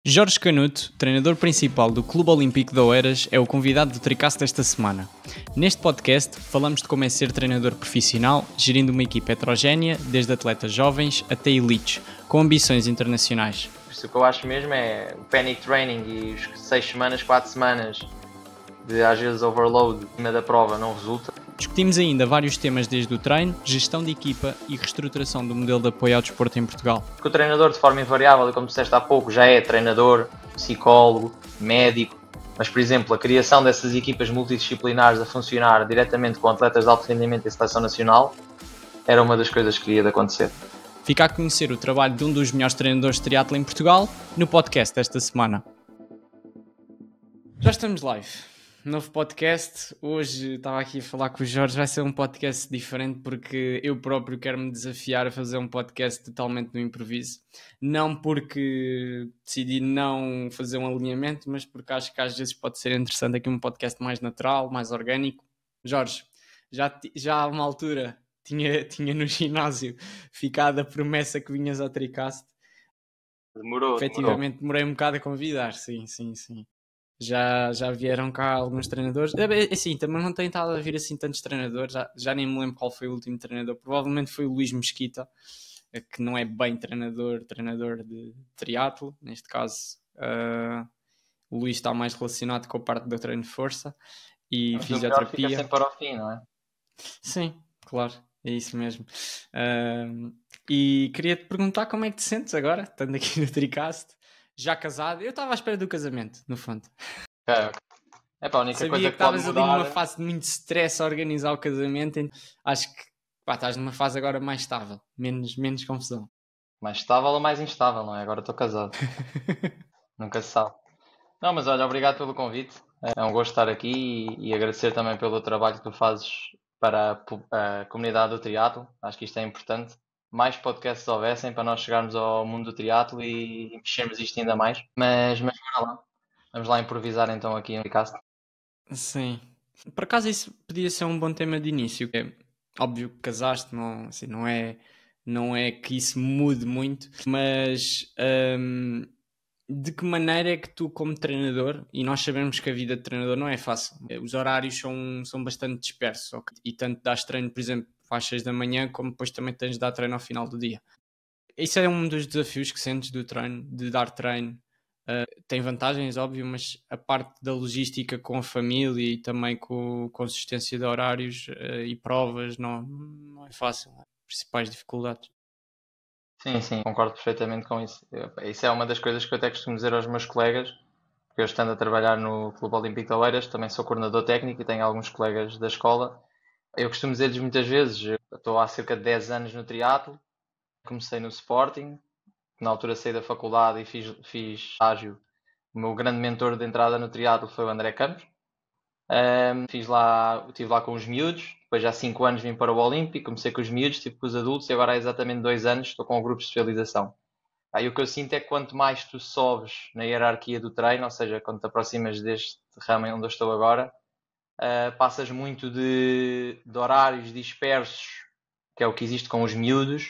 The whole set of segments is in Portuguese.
Jorge Canuto, treinador principal do Clube Olímpico de Oeiras, é o convidado do Tricast desta semana. Neste podcast, falamos de como é ser treinador profissional, gerindo uma equipa heterogénea, desde atletas jovens até elites, com ambições internacionais. O que eu acho mesmo é o panic training e os 6 semanas, 4 semanas de às vezes overload na da prova não resulta. Discutimos ainda vários temas desde o treino, gestão de equipa e reestruturação do modelo de apoio ao desporto em Portugal. Porque o treinador, de forma invariável, e como disseste há pouco, já é treinador, psicólogo, médico, mas, por exemplo, a criação dessas equipas multidisciplinares a funcionar diretamente com atletas de alto rendimento e seleção nacional era uma das coisas que queria de acontecer. Fica a conhecer o trabalho de um dos melhores treinadores de triatlo em Portugal no podcast desta semana. Já estamos live. Novo podcast. Hoje estava aqui a falar com o Jorge. Vai ser um podcast diferente porque eu próprio quero me desafiar a fazer um podcast totalmente no improviso. Não porque decidi não fazer um alinhamento, mas porque acho que às vezes pode ser interessante aqui um podcast mais natural, mais orgânico. Jorge, já há uma altura tinha no ginásio ficado a promessa que vinhas ao Tricast. Demorou. Efetivamente, demorei um bocado a convidar, sim. Já vieram cá alguns treinadores. Assim, também não tem estado a vir assim tantos treinadores. Já nem me lembro qual foi o último treinador. Provavelmente foi o Luís Mesquita, que não é bem treinador de triatlo. Neste caso, o Luís está mais relacionado com a parte do treino de força e Mas fisioterapia. o melhor fica sempre para o fim, não é? Sim, claro. É isso mesmo. E queria-te perguntar como é que te sentes agora, estando aqui no Tricast. Já casado, eu estava à espera do casamento, no fundo. É para a única Sabia coisa que que pode estavas ali mudar. numa fase de muito stress a organizar o casamento. Acho que estás numa fase agora mais estável, menos confusão. Mais estável ou mais instável, não é? Agora estou casado. Nunca se sabe. Não, mas olha, obrigado pelo convite. É um gosto estar aqui e agradecer também pelo trabalho que tu fazes para a comunidade do triatlo. Acho que isto é importante. Mais podcasts houvessem para nós chegarmos ao mundo do triatlo e mexermos isto ainda mais. Mas bora lá. Vamos lá improvisar então aqui no podcast. Sim. Por acaso isso podia ser um bom tema de início. É óbvio que casaste, não, assim, não é que isso mude muito, mas de que maneira é que tu, como treinador, e nós sabemos que a vida de treinador não é fácil, os horários são bastante dispersos, okay? E tanto dás treino, por exemplo, às 6 da manhã, como depois também tens de dar treino ao final do dia. Isso é um dos desafios que sentes do treino, de dar treino. Tem vantagens, óbvio, mas a parte da logística com a família e também com a consistência de horários e provas não é fácil. Principais dificuldades. Sim, concordo perfeitamente com isso. Isso é uma das coisas que eu até costumo dizer aos meus colegas, porque eu estando a trabalhar no Clube Olímpico de Oeiras, também sou coordenador técnico e tenho alguns colegas da escola. Eu costumo dizer-lhes muitas vezes, eu estou há cerca de 10 anos no triatlo, comecei no Sporting, na altura saí da faculdade e fiz estágio. O meu grande mentor de entrada no triatlo foi o André Campos. Estive lá com os miúdos, depois já há 5 anos vim para o Olímpico, comecei com os miúdos, estive com os adultos e agora há exatamente 2 anos estou com o grupo de especialização. Aí o que eu sinto é que quanto mais tu sobes na hierarquia do treino, ou seja, quando te aproximas deste ramo onde eu estou agora, passas muito de horários dispersos, que é o que existe com os miúdos,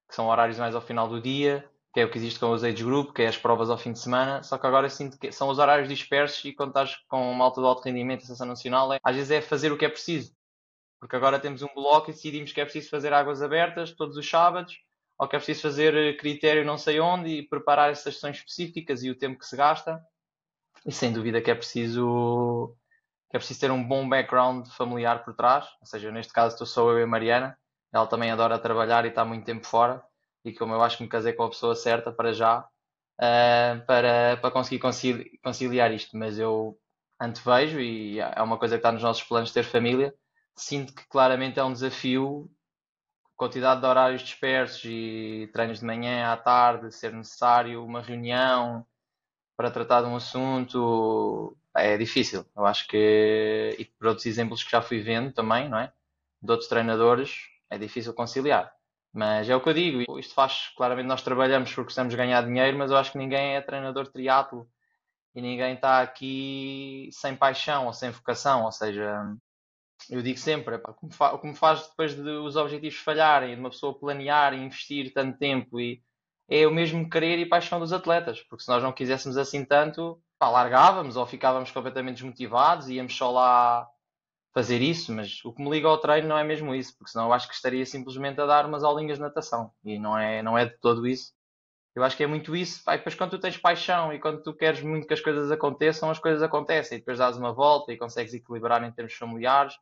que são horários mais ao final do dia, que é o que existe com os age group, que é as provas ao fim de semana, só que agora eu sinto que são os horários dispersos e quando estás com uma alta de alto rendimento e seleção nacional, às vezes é fazer o que é preciso. Porque agora temos um bloco e decidimos que é preciso fazer águas abertas todos os sábados, ou que é preciso fazer critério não sei onde e preparar essas sessões específicas e o tempo que se gasta. E sem dúvida que é preciso ter um bom background familiar por trás. Ou seja, neste caso estou só eu e a Mariana. Ela também adora trabalhar e está muito tempo fora. E como eu acho que me casei com a pessoa certa para já, para conseguir conciliar isto. Mas eu antevejo, e é uma coisa que está nos nossos planos ter família, sinto que claramente é um desafio, quantidade de horários dispersos e treinos de manhã à tarde, ser necessário uma reunião para tratar de um assunto, é difícil. Eu acho que, e por outros exemplos que já fui vendo também, não é? De outros treinadores, é difícil conciliar. Mas é o que eu digo, isto faz, claramente nós trabalhamos porque precisamos de ganhar dinheiro, mas eu acho que ninguém é treinador de triatlo e ninguém está aqui sem paixão ou sem vocação, ou seja, eu digo sempre, epá, o que me faz depois de os objetivos falharem, de uma pessoa planear e investir tanto tempo é o mesmo querer e paixão dos atletas, porque se nós não quiséssemos assim tanto, pá, largávamos ou ficávamos completamente desmotivados e íamos só lá fazer isso, mas o que me liga ao treino não é mesmo isso, porque senão eu acho que estaria simplesmente a dar umas aulinhas de natação e não é de todo isso. Eu acho que é muito isso. Pá, e depois quando tu tens paixão e quando tu queres muito que as coisas aconteçam, as coisas acontecem. E depois dás uma volta e consegues equilibrar em termos familiares.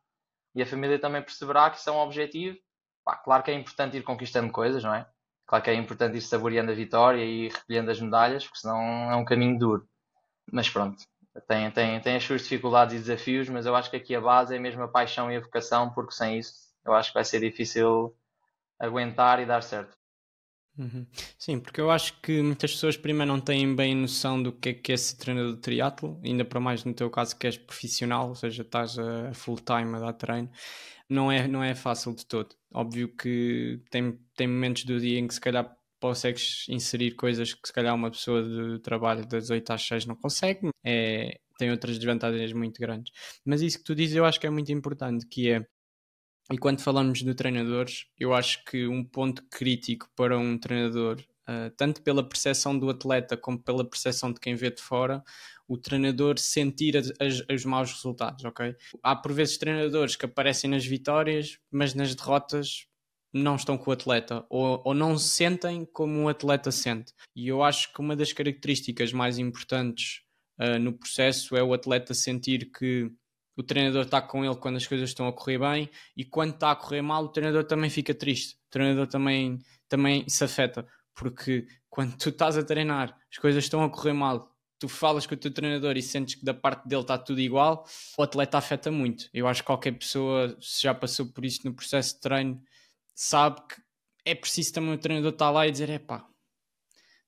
E a família também perceberá que isso é um objetivo. Pá, claro que é importante ir conquistando coisas, não é? Claro que é importante ir saboreando a vitória e ir recolhendo as medalhas, porque senão é um caminho duro. Mas pronto, tem as suas dificuldades e desafios, mas eu acho que aqui a base é mesmo a paixão e a vocação, porque sem isso eu acho que vai ser difícil aguentar e dar certo. Uhum. Sim, porque eu acho que muitas pessoas primeiro não têm bem noção do que é ser treinador de triatlo, ainda para mais no teu caso que és profissional, ou seja, estás a full time a dar treino, não é fácil de todo. Óbvio que tem momentos do dia em que se calhar consegues inserir coisas que se calhar uma pessoa de trabalho das 8 às 6 não consegue, tem outras desvantagens muito grandes. Mas isso que tu dizes eu acho que é muito importante, que é e quando falamos de treinadores, eu acho que um ponto crítico para um treinador, tanto pela percepção do atleta como pela percepção de quem vê de fora, o treinador sentir os maus resultados, ok? Há por vezes treinadores que aparecem nas vitórias, mas nas derrotas não estão com o atleta ou não sentem como o atleta sente. E eu acho que uma das características mais importantes no processo é o atleta sentir que o treinador está com ele quando as coisas estão a correr bem e quando está a correr mal o treinador também fica triste, o treinador também se afeta, porque quando tu estás a treinar as coisas estão a correr mal, tu falas com o teu treinador e sentes que da parte dele está tudo igual, o atleta afeta muito. Eu acho que qualquer pessoa, se já passou por isso no processo de treino, sabe que é preciso também o treinador estar lá e dizer, epá,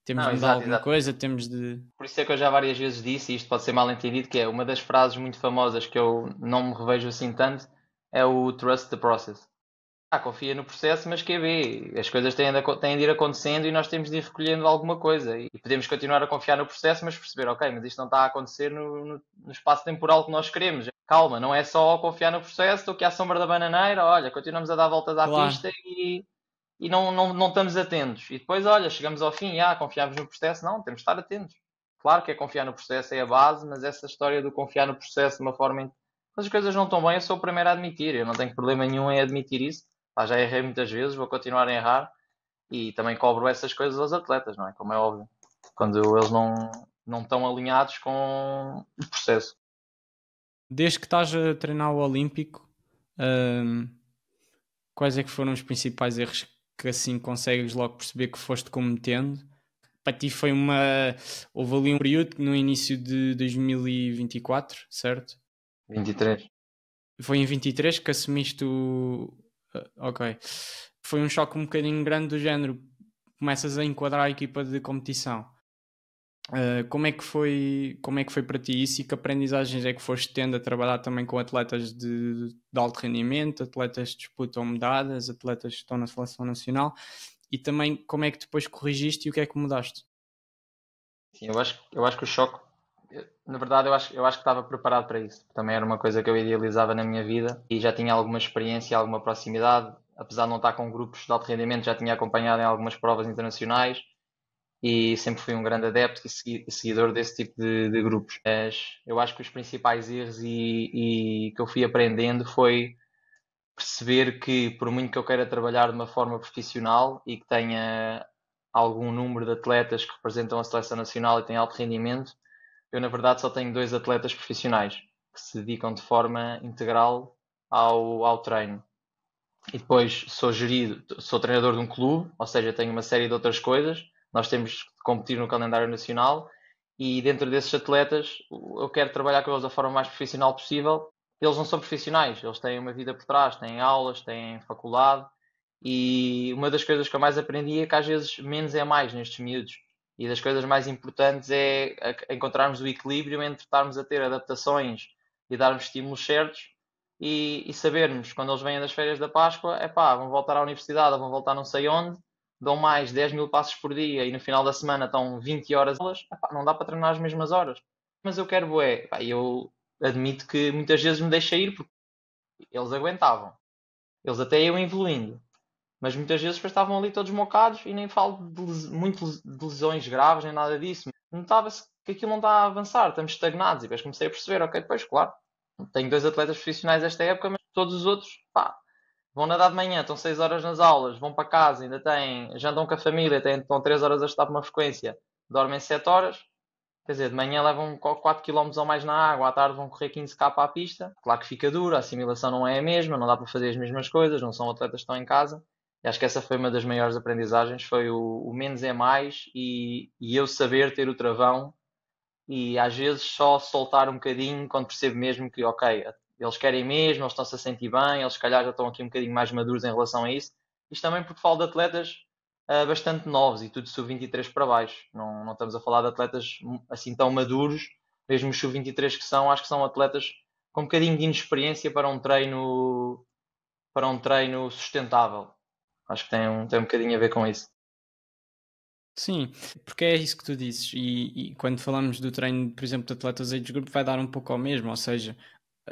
temos Não, de mudar exato, alguma exato. coisa, temos de... Por isso é que eu já várias vezes disse, e isto pode ser mal entendido, que é uma das frases muito famosas que eu não me revejo assim tanto, é o trust the process. Confia no processo, mas quer ver, as coisas têm de ir acontecendo e nós temos de ir recolhendo alguma coisa. E podemos continuar a confiar no processo, mas perceber, ok, mas isto não está a acontecer no espaço temporal que nós queremos. Calma, não é só confiar no processo, estou aqui à sombra da bananeira, olha, continuamos a dar voltas à Claro, pista e não estamos atentos. E depois, olha, chegamos ao fim, confiamos no processo. Não, temos de estar atentos. Claro que é confiar no processo, é a base, mas essa história do confiar no processo de uma forma em que as coisas não estão bem, eu sou o primeiro a admitir. Eu não tenho problema nenhum em admitir isso. Pá, já errei muitas vezes, vou continuar a errar e também cobro essas coisas aos atletas, não é? Como é óbvio. Quando eles não estão alinhados com o processo. desde que estás a treinar o Olímpico, hum, quais é que foram os principais erros que assim consegues logo perceber que foste cometendo? Para ti foi houve ali um período no início de 2024, certo? 23. Foi em 23 que assumiste ok. Foi um choque um bocadinho grande do género. Começas a enquadrar a equipa de competição. Como é que foi para ti isso e que aprendizagens é que foste tendo a trabalhar também com atletas de alto rendimento, atletas que disputam medalhas, atletas que estão na seleção nacional e também como é que depois corrigiste e o que é que mudaste? Sim, eu acho que o choque, na verdade, eu acho que estava preparado para isso. Também era uma coisa que eu idealizava na minha vida e já tinha alguma experiência, alguma proximidade. Apesar de não estar com grupos de alto rendimento, já tinha acompanhado em algumas provas internacionais e sempre fui um grande adepto e seguidor desse tipo de grupos. Mas eu acho que os principais erros e que eu fui aprendendo foi perceber que, por muito que eu queira trabalhar de uma forma profissional e que tenha algum número de atletas que representam a seleção nacional e têm alto rendimento, eu na verdade só tenho dois atletas profissionais que se dedicam de forma integral ao treino. E depois sou treinador de um clube, ou seja, tenho uma série de outras coisas. Nós temos de competir no calendário nacional e dentro desses atletas eu quero trabalhar com eles da forma mais profissional possível. Eles não são profissionais, eles têm uma vida por trás, têm aulas, têm faculdade e uma das coisas que eu mais aprendi é que às vezes menos é mais nestes miúdos. E das coisas mais importantes é encontrarmos o equilíbrio entre estarmos a ter adaptações e darmos estímulos certos e sabermos quando eles vêm das férias da Páscoa, é pá, vão voltar à universidade ou vão voltar não sei onde, dão mais 10.000 passos por dia e no final da semana estão 20 horas, epá, não dá para treinar as mesmas horas. Mas eu quero bué, e eu admito que muitas vezes me deixei ir porque eles aguentavam, eles até iam evoluindo. mas muitas vezes depois estavam ali todos mocados e nem falo de lesões graves nem nada disso. Notava-se que aquilo não está a avançar, estamos estagnados e depois comecei a perceber, ok, depois, claro, tenho 2 atletas profissionais esta época, mas todos os outros, pá, vão nadar de manhã, estão 6 horas nas aulas, vão para casa, ainda têm, já andam com a família, estão 3 horas a estar por uma frequência, dormem 7 horas, quer dizer, de manhã levam 4 km ou mais na água, à tarde vão correr 15 km à pista. Claro que fica duro, a assimilação não é a mesma, não dá para fazer as mesmas coisas, não são atletas que estão em casa. E acho que essa foi uma das maiores aprendizagens, foi o menos é mais e eu saber ter o travão e às vezes só soltar um bocadinho quando percebo mesmo que, ok, eles querem mesmo, eles estão-se a sentir bem, eles se calhar já estão aqui um bocadinho mais maduros em relação a isso. Isto também porque falo de atletas bastante novos e tudo sub-23 para baixo. Não estamos a falar de atletas assim tão maduros, mesmo os sub-23 que são, acho que são atletas com um bocadinho de inexperiência para um treino sustentável. Acho que tem um bocadinho a ver com isso. Sim, porque é isso que tu dizes. E quando falamos do treino, por exemplo, de atletas age group, vai dar um pouco ao mesmo. Ou seja,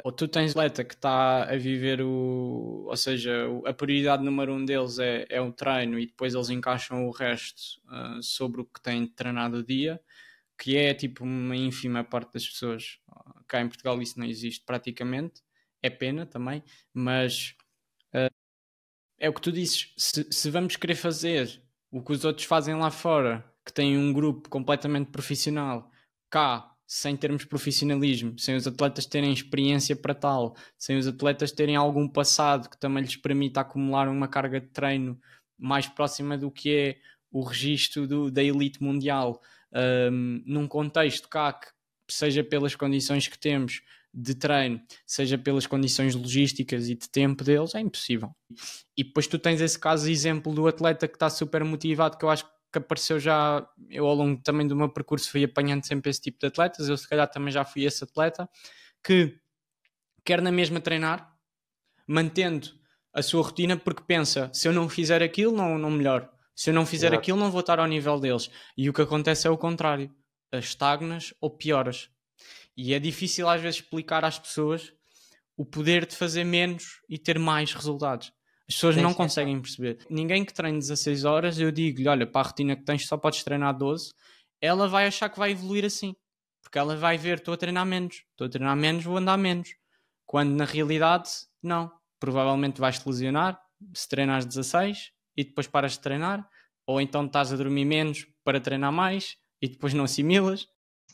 ou tu tens atleta que está a viver ou seja, a prioridade número um deles é o treino e depois eles encaixam o resto sobre o que têm treinado o dia, que é tipo uma ínfima parte das pessoas. Cá em Portugal isso não existe praticamente, é pena também, mas é o que tu dizes, se vamos querer fazer o que os outros fazem lá fora, que têm um grupo completamente profissional, cá, sem termos profissionalismo, sem os atletas terem experiência para tal, sem os atletas terem algum passado que também lhes permita acumular uma carga de treino mais próxima do que é o registro da elite mundial, num contexto cá que seja pelas condições que temos de treino, seja pelas condições logísticas e de tempo deles, é impossível. E depois tu tens esse caso exemplo do atleta que está super motivado, que eu acho que apareceu já, eu ao longo também do meu percurso fui apanhando sempre esse tipo de atletas, eu se calhar também já fui esse atleta, que quer na mesma treinar, mantendo a sua rotina, porque pensa, se eu não fizer aquilo, não melhoro. Se eu não fizer Exato. aquilo, não vou estar ao nível deles. E o que acontece é o contrário. Estagnas ou pioras. E é difícil às vezes explicar às pessoas o poder de fazer menos e ter mais resultados. As pessoas Sim, não sim, sim. conseguem perceber. Ninguém que treine 16 horas, eu digo-lhe, olha, para a rotina que tens só podes treinar 12, ela vai achar que vai evoluir assim. Porque ela vai ver, estou a treinar menos, vou andar menos. Quando na realidade, não. Provavelmente vais-te lesionar se treinares 16 e depois paras de treinar, ou então estás a dormir menos para treinar mais e depois não assimilas.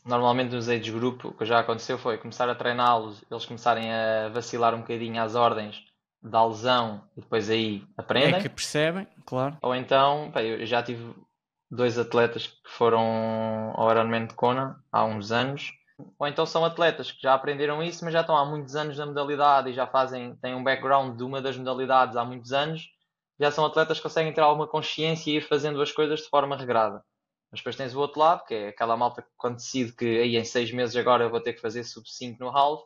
Normalmente nos age group, o que já aconteceu foi começar a treiná-los, eles começarem a vacilar um bocadinho às ordens da lesão e depois aí É que aprendem. percebem, claro. Ou então, pá, eu já tive 2 atletas que foram ao Ironman de Kona há uns anos. Ou então são atletas que já aprenderam isso, mas já estão há muitos anos na modalidade e já têm um background de uma das modalidades há muitos anos. Já são atletas que conseguem ter alguma consciência e ir fazendo as coisas de forma regrada. Mas depois tens o outro lado, que é aquela malta que quando decide que aí em 6 meses agora eu vou ter que fazer sub 5 no half,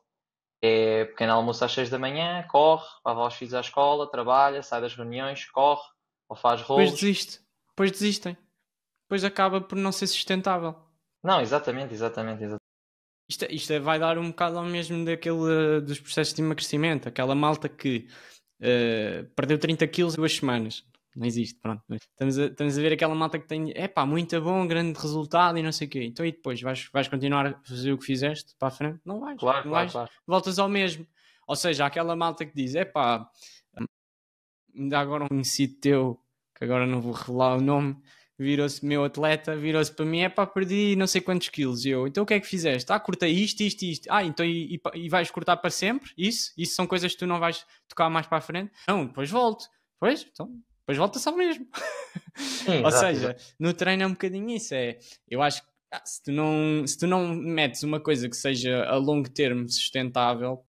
é pequeno almoço às 6 da manhã, corre, leva os filhos à escola, trabalha, sai das reuniões, corre, ou faz Depois rolos. desiste. Depois desistem. Depois acaba por não ser sustentável. Não, exatamente, exatamente, exatamente. Isto vai dar um bocado ao mesmo daquele dos processos de emagrecimento. Aquela malta que perdeu 30 quilos em 2 semanas. Não existe, pronto. Estamos a ver aquela malta que tem, muito bom, grande resultado e não sei o quê. Então e depois? Vais continuar a fazer o que fizeste para a frente? Não vais. Claro, Não claro, vais. claro. Voltas ao mesmo. Ou seja, aquela malta que diz, ainda agora um conhecido teu, que agora não vou revelar o nome, virou-se meu atleta, virou-se para mim, perdi não sei quantos quilos. E eu, então o que é que fizeste? Cortei isto, isto, isto. Então e vais cortar para sempre? Isso são coisas que tu não vais tocar mais para a frente? Não, depois volto. Pois, então, depois volta-se ao mesmo. Sim, Ou exato, exato. seja, no treino é um bocadinho isso. Eu acho que se tu não metes uma coisa que seja a longo termo sustentável,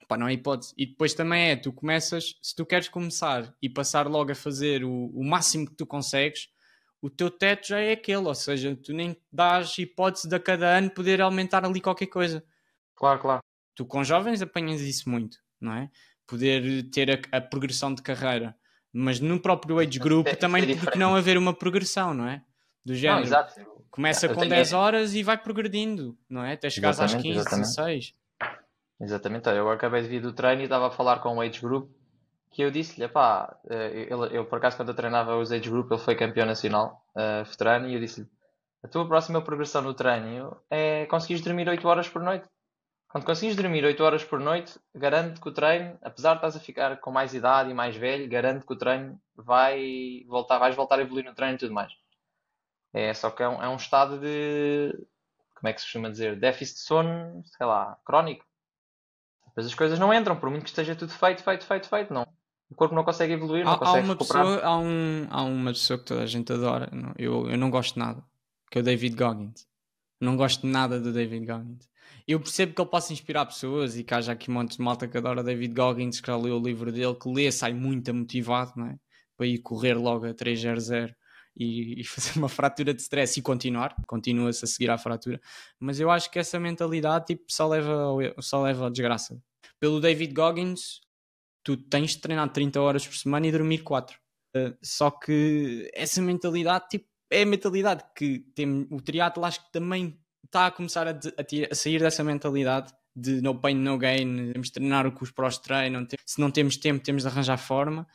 pá, não há hipótese. E depois também tu começas, se tu queres começar e passar logo a fazer o máximo que tu consegues, o teu teto já é aquele, ou seja, tu nem dás hipótese de a cada ano poder aumentar ali qualquer coisa. Claro, claro. Tu com jovens apanhas isso muito, não é? Poder ter a progressão de carreira. Mas no próprio age Mas isso group é, isso também é porque não diferente. haver uma progressão, não é? Do Não, género, exato. começa Eu com tenho. 10 horas e vai progredindo, não é? Até chegares às Exatamente, 15, exatamente. 16. Exatamente. Olha, eu acabei de vir do treino e estava a falar com o age group, que eu disse-lhe, pá, eu por acaso quando eu treinava os Age Group, ele foi campeão nacional, veterano, e eu disse-lhe, a tua próxima progressão no treino é conseguires dormir 8 horas por noite. Quando conseguires dormir 8 horas por noite, garanto que o treino, apesar de estás a ficar com mais idade e mais velho, garanto que o treino vais voltar a evoluir no treino e tudo mais. Só que é um estado de, como é que se costuma dizer, déficit de sono, sei lá, crónico. Depois as coisas não entram, por muito que esteja tudo feito, não. O corpo não consegue evoluir, não Há consegue uma recuperar. pessoa, há uma pessoa que toda a gente adora, eu não gosto nada, que é o David Goggins. Não gosto nada do David Goggins. Eu percebo que ele possa inspirar pessoas e que haja aqui um monte de malta que adora David Goggins, que já leu o livro dele, que lê, sai muito motivado, não é? Para ir correr logo a 300 e fazer uma fratura de stress e continua-se a seguir à fratura. Mas eu acho que essa mentalidade tipo, só leva a desgraça. Pelo David Goggins, tu tens de treinar 30 horas por semana e dormir 4. Só que essa mentalidade tipo, é a mentalidade que tem, o triatlo acho que também está a começar a sair dessa mentalidade de no pain, no gain, temos de treinar o que os prós treinam, se não temos tempo temos de arranjar forma,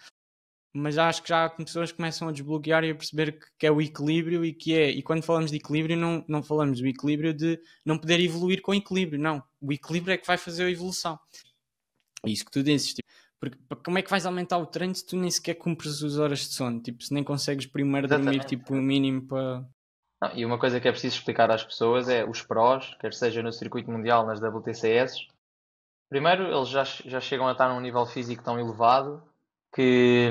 mas acho que já há pessoas que começam a desbloquear e a perceber que é o equilíbrio e quando falamos de equilíbrio não falamos do equilíbrio de não poder evoluir com equilíbrio, não, o equilíbrio é que vai fazer a evolução. É isso que tu dizes, tipo, porque como é que vais aumentar o treino se tu nem sequer cumpres as horas de sono? Tipo, se nem consegues primeiro dormir Exatamente. tipo, o mínimo para... Não, e uma coisa que é preciso explicar às pessoas é os prós, quer seja no circuito mundial, nas WTCS. Primeiro, eles já chegam a estar num nível físico tão elevado que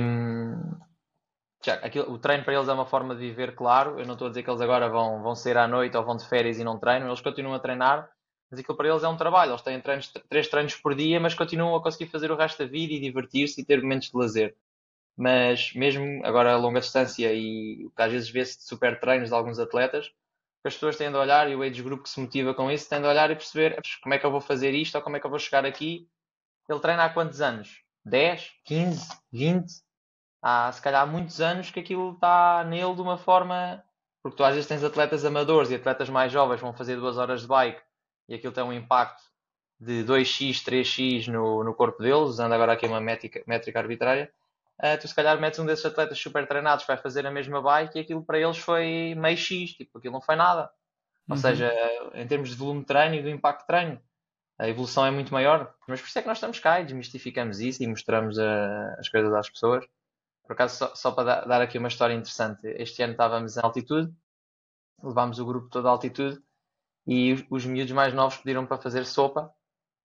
o treino para eles é uma forma de viver, claro. Eu não estou a dizer que eles agora vão sair à noite ou vão de férias e não treinam. Eles continuam a treinar, mas aquilo para eles é um trabalho. Eles têm 3 treinos por dia, mas continuam a conseguir fazer o resto da vida e divertir-se e ter momentos de lazer. Mas mesmo agora a longa distância e o que às vezes vê-se de super treinos de alguns atletas, as pessoas têm de olhar e o age group que se motiva com isso tem de olhar e perceber como é que eu vou fazer isto ou como é que eu vou chegar aqui. Ele treina há quantos anos? 10, 15, 20? Há se calhar muitos anos que aquilo está nele de uma forma. Porque tu às vezes tens atletas amadores e atletas mais jovens vão fazer 2 horas de bike e aquilo tem um impacto de 2x, 3x no corpo deles, usando agora aqui uma métrica arbitrária. Tu se calhar metes um desses atletas super treinados que vai fazer a mesma bike e aquilo para eles foi meio X, tipo, aquilo não foi nada. Ou Uhum. seja, em termos de volume de treino e do impacto de treino, a evolução é muito maior. Mas por isso é que nós estamos cá e desmistificamos isso e mostramos as coisas às pessoas. Por acaso, só para dar aqui uma história interessante, este ano estávamos em altitude, levámos o grupo todo à altitude e os miúdos mais novos pediram para fazer sopa.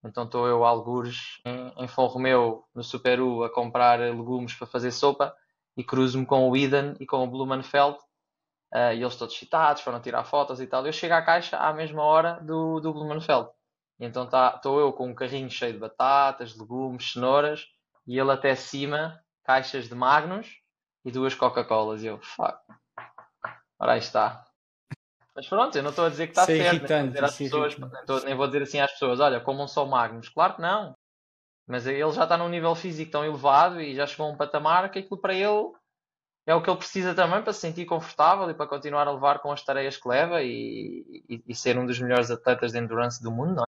Então estou eu, algures, em Romeu, no Super U, a comprar legumes para fazer sopa e cruzo-me com o Eden e com o Blumenfeld. E eles todos excitados, foram tirar fotos e tal. Eu chego à caixa à mesma hora do Blumenfeld. E então estou eu com um carrinho cheio de batatas, legumes, cenouras e ele até cima, caixas de Magnus e 2 Coca-Colas. E eu, fuck, ora aí está. Mas pronto, eu não estou a dizer que está Isso é certo, nem vou irritante, dizer às isso é pessoas, irritante. nem vou dizer assim às pessoas, olha, comam só Magnus. Claro que não. Mas ele já está num nível físico tão elevado e já chegou a um patamar que aquilo para ele é o que ele precisa também para se sentir confortável e para continuar a levar com as tareias que leva e ser um dos melhores atletas de endurance do mundo, não é?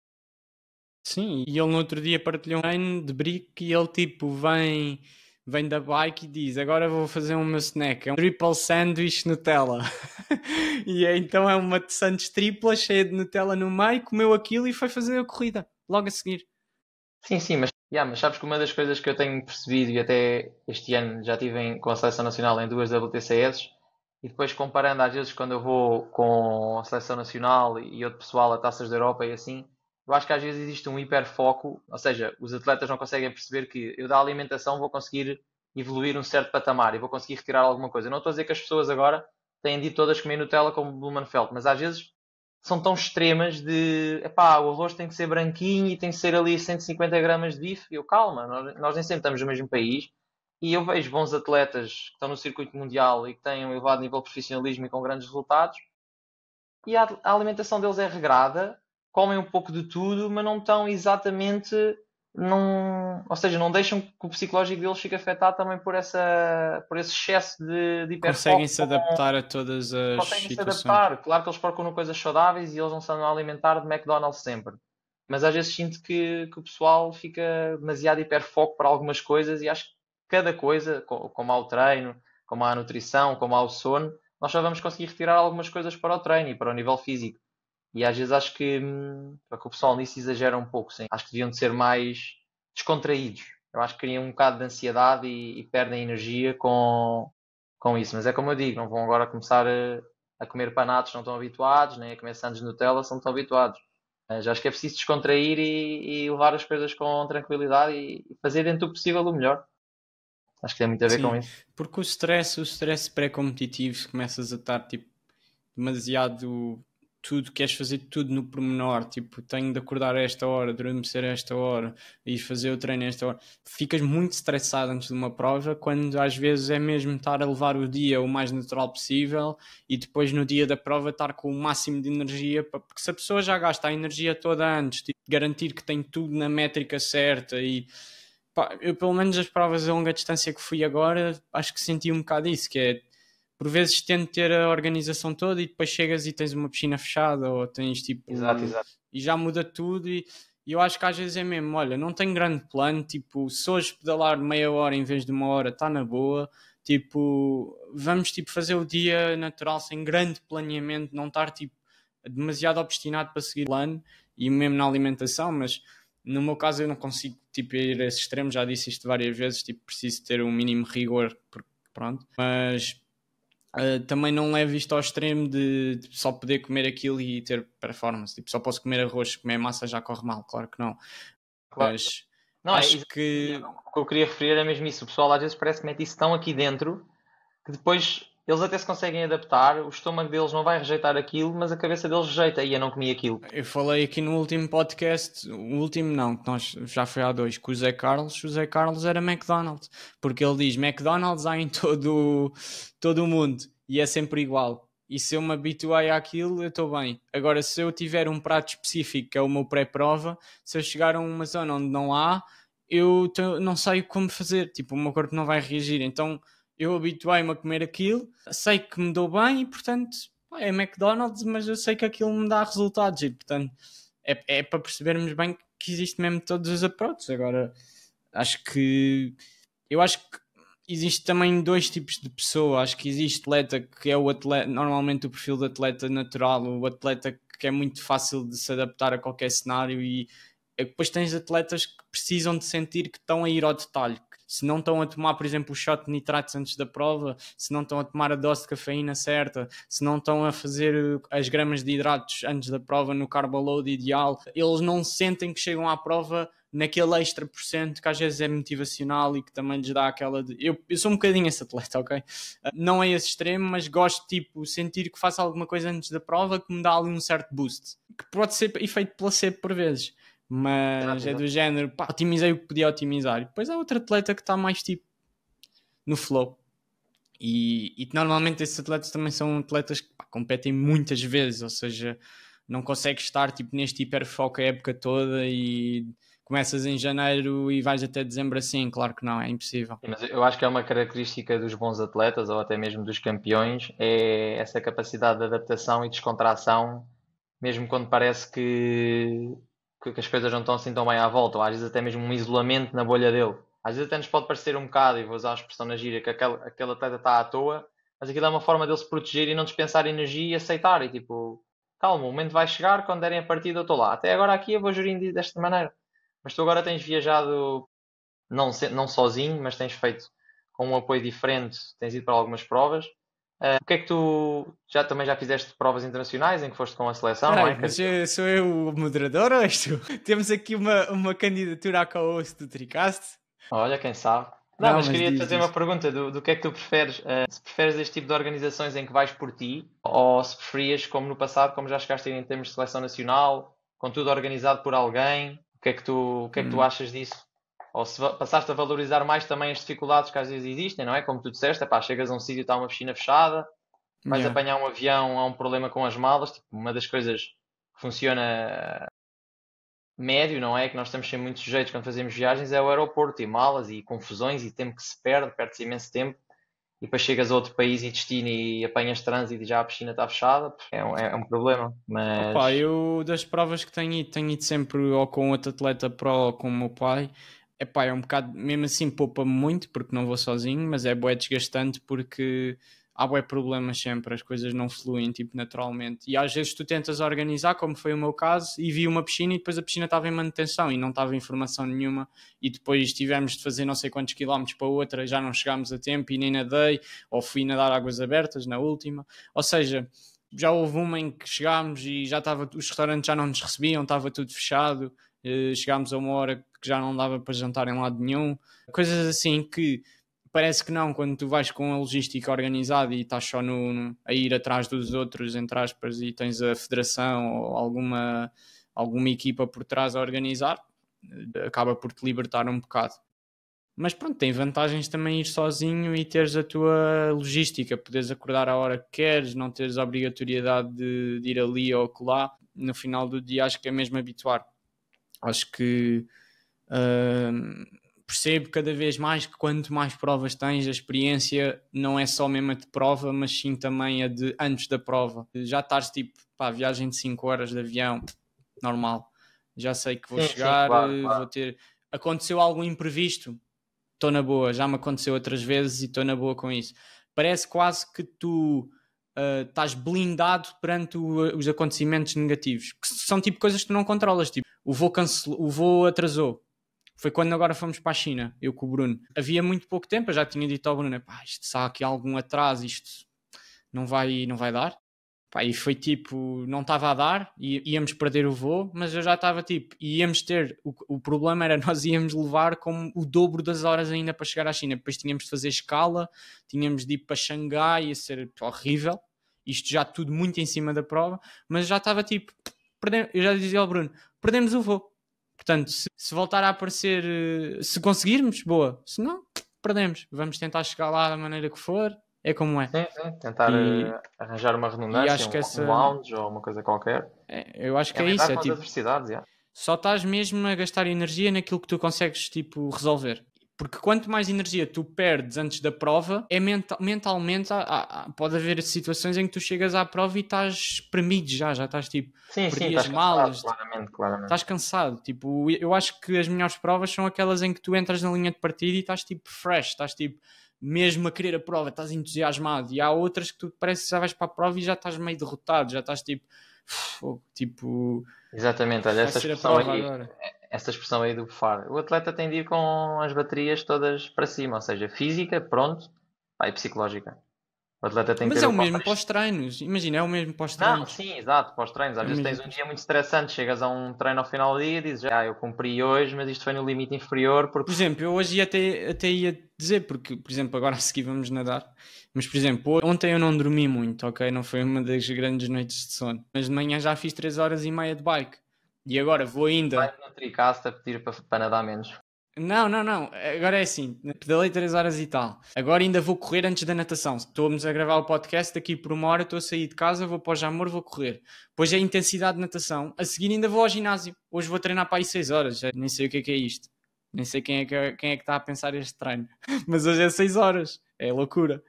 Sim, e ele no outro dia partilhou um treino de brick e ele tipo vem da bike e diz agora vou fazer o meu snack, é um triple sandwich Nutella. E então é uma sandes tripla cheia de Nutella no meio, comeu aquilo e foi fazer a corrida, logo a seguir. Sim, sim, mas sabes que uma das coisas que eu tenho percebido, e até este ano já estive com a Seleção Nacional em 2 WTCS, e depois comparando às vezes quando eu vou com a Seleção Nacional e outro pessoal a Taças da Europa e assim, eu acho que às vezes existe um hiperfoco, ou seja, os atletas não conseguem perceber que eu da alimentação vou conseguir evoluir um certo patamar e vou conseguir retirar alguma coisa. Eu não estou a dizer que as pessoas agora têm de ir todas comer Nutella como Blumenfeld, mas às vezes são tão extremas de epá, o arroz tem que ser branquinho e tem que ser ali 150 gramas de bife. E eu, calma, nós nem sempre estamos no mesmo país. E eu vejo bons atletas que estão no circuito mundial e que têm um elevado nível de profissionalismo e com grandes resultados. E a alimentação deles é regrada, comem um pouco de tudo, mas não estão exatamente. Não, ou seja, não deixam que o psicológico deles fique afetado também por esse excesso de hiperfoco. Conseguem se adaptar a todas as Conseguem se situações. adaptar. Claro que eles procuram coisas saudáveis e eles não se andam a alimentar de McDonald's sempre. Mas às vezes sinto que o pessoal fica demasiado hiperfoco para algumas coisas e acho cada coisa, como há o treino, como há a nutrição, como há o sono, nós só vamos conseguir retirar algumas coisas para o treino e para o nível físico. E às vezes acho que o pessoal nisso exagera um pouco, sim. Acho que deviam de ser mais descontraídos. Eu acho que criam um bocado de ansiedade e perdem energia com isso. Mas é como eu digo, não vão agora começar a comer panados, não estão habituados, nem a comer sandes de Nutella, são tão habituados. Mas acho que é preciso descontrair e levar as coisas com tranquilidade e fazer dentro do possível o melhor. Acho que tem muito a ver com Sim, isso. porque o stress pré-competitivo, se começas a estar tipo demasiado tudo, queres fazer tudo no pormenor, tipo, tenho de acordar a esta hora, adormecer a esta hora e fazer o treino a esta hora, ficas muito estressado antes de uma prova, quando às vezes é mesmo estar a levar o dia o mais natural possível e depois no dia da prova estar com o máximo de energia, porque se a pessoa já gasta a energia toda antes, tipo, garantir que tem tudo na métrica certa e pá, eu pelo menos as provas a longa distância que fui agora, acho que senti um bocado isso, que é por vezes tento ter a organização toda e depois chegas e tens uma piscina fechada ou tens Exato, tipo. exato. E já muda tudo e eu acho que às vezes é mesmo, olha, não tenho grande plano, tipo, se hoje pedalar meia hora em vez de uma hora, está na boa, tipo, vamos tipo fazer o dia natural sem grande planeamento, não estar tipo demasiado obstinado para seguir o plano e mesmo na alimentação, mas no meu caso eu não consigo tipo ir a esse extremo, já disse isto várias vezes, tipo, preciso ter um mínimo rigor, porque, pronto, mas também não levo isto ao extremo de só poder comer aquilo e ter performance. Tipo, só posso comer arroz, comer massa já corre mal, claro que não. Claro. Mas Não, é acho exatamente, que Tiago. O que eu queria referir era mesmo isso. O pessoal às vezes parece que mete isso tão aqui dentro que depois eles até se conseguem adaptar, o estômago deles não vai rejeitar aquilo, mas a cabeça deles rejeita e eu não comi aquilo. eu falei aqui no último podcast, o último não, que nós já foi há dois, com o Zé Carlos era McDonald's, porque ele diz McDonald's há em todo o mundo e é sempre igual. E se eu me habituei àquilo, eu estou bem. Agora, se eu tiver um prato específico, que é o meu pré-prova, se eu chegar a uma zona onde não há, não sei como fazer. Tipo, o meu corpo não vai reagir. Então, eu habituei-me a comer aquilo, sei que me dou bem e, portanto, é McDonald's, mas eu sei que aquilo me dá resultados e, portanto, é para percebermos bem que existe mesmo todos os approaches. Agora, acho que eu acho que existe também dois tipos de pessoa. Acho que existe atleta que é o atleta, normalmente o perfil de atleta natural, o atleta que é muito fácil de se adaptar a qualquer cenário e depois tens atletas que precisam de sentir que estão a ir ao detalhe. Se não estão a tomar, por exemplo, o shot de nitratos antes da prova, se não estão a tomar a dose de cafeína certa, se não estão a fazer as gramas de hidratos antes da prova no carbo load ideal, eles não sentem que chegam à prova naquele extra por cento que às vezes é motivacional e que também lhes dá aquela de... Eu sou um bocadinho esse atleta, ok? Não é esse extremo, mas gosto tipo sentir que faço alguma coisa antes da prova que me dá ali um certo boost, que pode ser efeito placebo por vezes, mas Exato, é exato. do género, pá, otimizei o que podia otimizar. E depois há outro atleta que está mais tipo no flow. E normalmente esses atletas também são atletas que pá, competem muitas vezes, ou seja, não consegues estar tipo neste hiperfoco a época toda e começas em janeiro e vais até dezembro assim, claro que não, é impossível. Mas eu acho que é uma característica dos bons atletas ou até mesmo dos campeões, é essa capacidade de adaptação e descontração, mesmo quando parece que as coisas não estão assim tão bem à volta, ou às vezes até mesmo um isolamento na bolha dele. Às vezes até nos pode parecer um bocado, e vou usar a expressão na gíria, que aquele atleta está à toa, mas aquilo é uma forma dele se proteger e não dispensar energia e aceitar. E tipo, calma, o momento vai chegar, quando derem a partida eu estou lá. Até agora aqui eu vou gerir desta maneira. Mas tu agora tens viajado não sozinho, mas tens feito com um apoio diferente, tens ido para algumas provas. O que é que tu também já fizeste provas internacionais em que foste com a seleção, não Peraí, é? mas sou eu o moderador ou és tu? Temos aqui uma candidatura à co-host do Tricast? Olha, quem sabe. Não, Não, mas mas queria te diz, fazer uma diz. pergunta do que é que tu preferes. Se preferes este tipo de organizações em que vais por ti, ou se preferias, como no passado, como já chegaste a ir em termos de seleção nacional, com tudo organizado por alguém, o que é que tu Hum, achas disso? Ou se passaste a valorizar mais também as dificuldades que às vezes existem, não é? Como tu disseste, epá, chegas a um sítio, está uma piscina fechada, vais yeah. apanhar um avião, há um problema com as malas, tipo, uma das coisas que funciona médio, não é? Que nós estamos sempre muito sujeitos quando fazemos viagens, é o aeroporto e malas e confusões e tempo que se perde-se imenso tempo. E depois chegas a outro país e destino e apanhas trânsito e já a piscina está fechada, é um problema. Opa, Mas eu das provas que tenho ido sempre ou com outro atleta pro ou com o meu pai. epá, é um bocado, mesmo assim poupa-me muito porque não vou sozinho, mas é bué desgastante porque há bué problemas sempre, as coisas não fluem tipo naturalmente, e às vezes tu tentas organizar, como foi o meu caso, e vi uma piscina e depois a piscina estava em manutenção e não estava informação nenhuma, e depois tivemos de fazer não sei quantos quilómetros para outra, já não chegámos a tempo e nem nadei, ou fui nadar águas abertas na última, ou seja, já houve uma em que chegámos e já estava, os restaurantes já não nos recebiam, estava tudo fechado, chegámos a uma hora que já não dava para jantar em lado nenhum, coisas assim que parece que não, quando tu vais com a logística organizada e estás só a ir atrás dos outros, entre aspas, e tens a federação ou alguma equipa por trás a organizar, acaba por te libertar um bocado. Mas pronto, tem vantagens também ir sozinho e teres a tua logística, poderes acordar à hora que queres, não teres a obrigatoriedade de ir ali ou acolá. No final do dia acho que é mesmo habituar. Acho que percebo cada vez mais que quanto mais provas tens, a experiência não é só mesmo a de prova, mas sim também a de antes da prova. Já estás tipo, pá, viagem de 5 horas de avião, normal. Já sei que vou chegar, claro. vou ter... Aconteceu algo imprevisto, estou na boa. Já me aconteceu outras vezes e estou na boa com isso. Parece quase que tu estás blindado perante os acontecimentos negativos, que são tipo coisas que tu não controlas, tipo, o voo atrasou. Foi quando agora fomos para a China, eu com o Bruno. Havia muito pouco tempo, eu já tinha dito ao Bruno, pá, isto se há aqui algum atraso, isto não vai dar. Pá, e foi tipo, não estava a dar, íamos perder o voo, mas eu já estava tipo, íamos ter, o problema era nós íamos levar como o dobro das horas ainda para chegar à China, depois tínhamos de fazer escala, tínhamos de ir para Xangai, ia ser horrível, isto já tudo muito em cima da prova, mas já estava tipo, eu já dizia ao Bruno, perdemos o voo. Portanto, se voltar a aparecer, se conseguirmos, boa. Se não, perdemos. Vamos tentar chegar lá da maneira que for. É como é. Sim. Tentar arranjar uma E redundância, acho que um lounge ou uma coisa qualquer. eu acho que é lidar isso. É com as tipo, adversidades, yeah. só estás mesmo a gastar energia naquilo que tu consegues tipo, resolver. Porque quanto mais energia tu perdes antes da prova, é mentalmente pode haver situações em que tu chegas à prova e estás espremido já estás tipo, Sim, perdi estás as cansado, malas, claramente. estás cansado. Tipo, eu acho que as melhores provas são aquelas em que tu entras na linha de partida e estás tipo fresh, estás tipo mesmo a querer a prova, estás entusiasmado. E há outras que tu parece que já vais para a prova e já estás meio derrotado, já estás tipo, Exatamente, olha, vai ser a prova agora. essa expressão aí do bufar. O atleta tem de ir com as baterias todas para cima, ou seja, física, pronto, e psicológica. O atleta tem que Mas ter é o o mesmo contexto. pós-treinos, imagina, é o mesmo Não, pós-treinos. sim, exato, pós-treinos. Às É o vezes mesmo tens um dia muito estressante, chegas a um treino ao final do dia e dizes, eu cumpri hoje, mas isto foi no limite inferior Por porque... exemplo, eu hoje até ia dizer, porque, por exemplo, agora a seguir vamos nadar, mas, por exemplo, ontem eu não dormi muito, ok? Não foi uma das grandes noites de sono, mas de manhã já fiz 3 horas e meia de bike. E agora vou Vai ainda... no Tricast a pedir para nadar menos. Não. Agora é assim. Pedalei 3 horas e tal. Agora ainda vou correr antes da natação. Estamos a gravar o podcast. Daqui por uma hora estou a sair de casa, vou para o Jamor, vou correr. Depois é a intensidade de natação. A seguir ainda vou ao ginásio. Hoje vou treinar para aí 6 horas. Já nem sei o que é isto. Nem sei quem é que está a pensar este treino. Mas hoje é 6 horas. É loucura.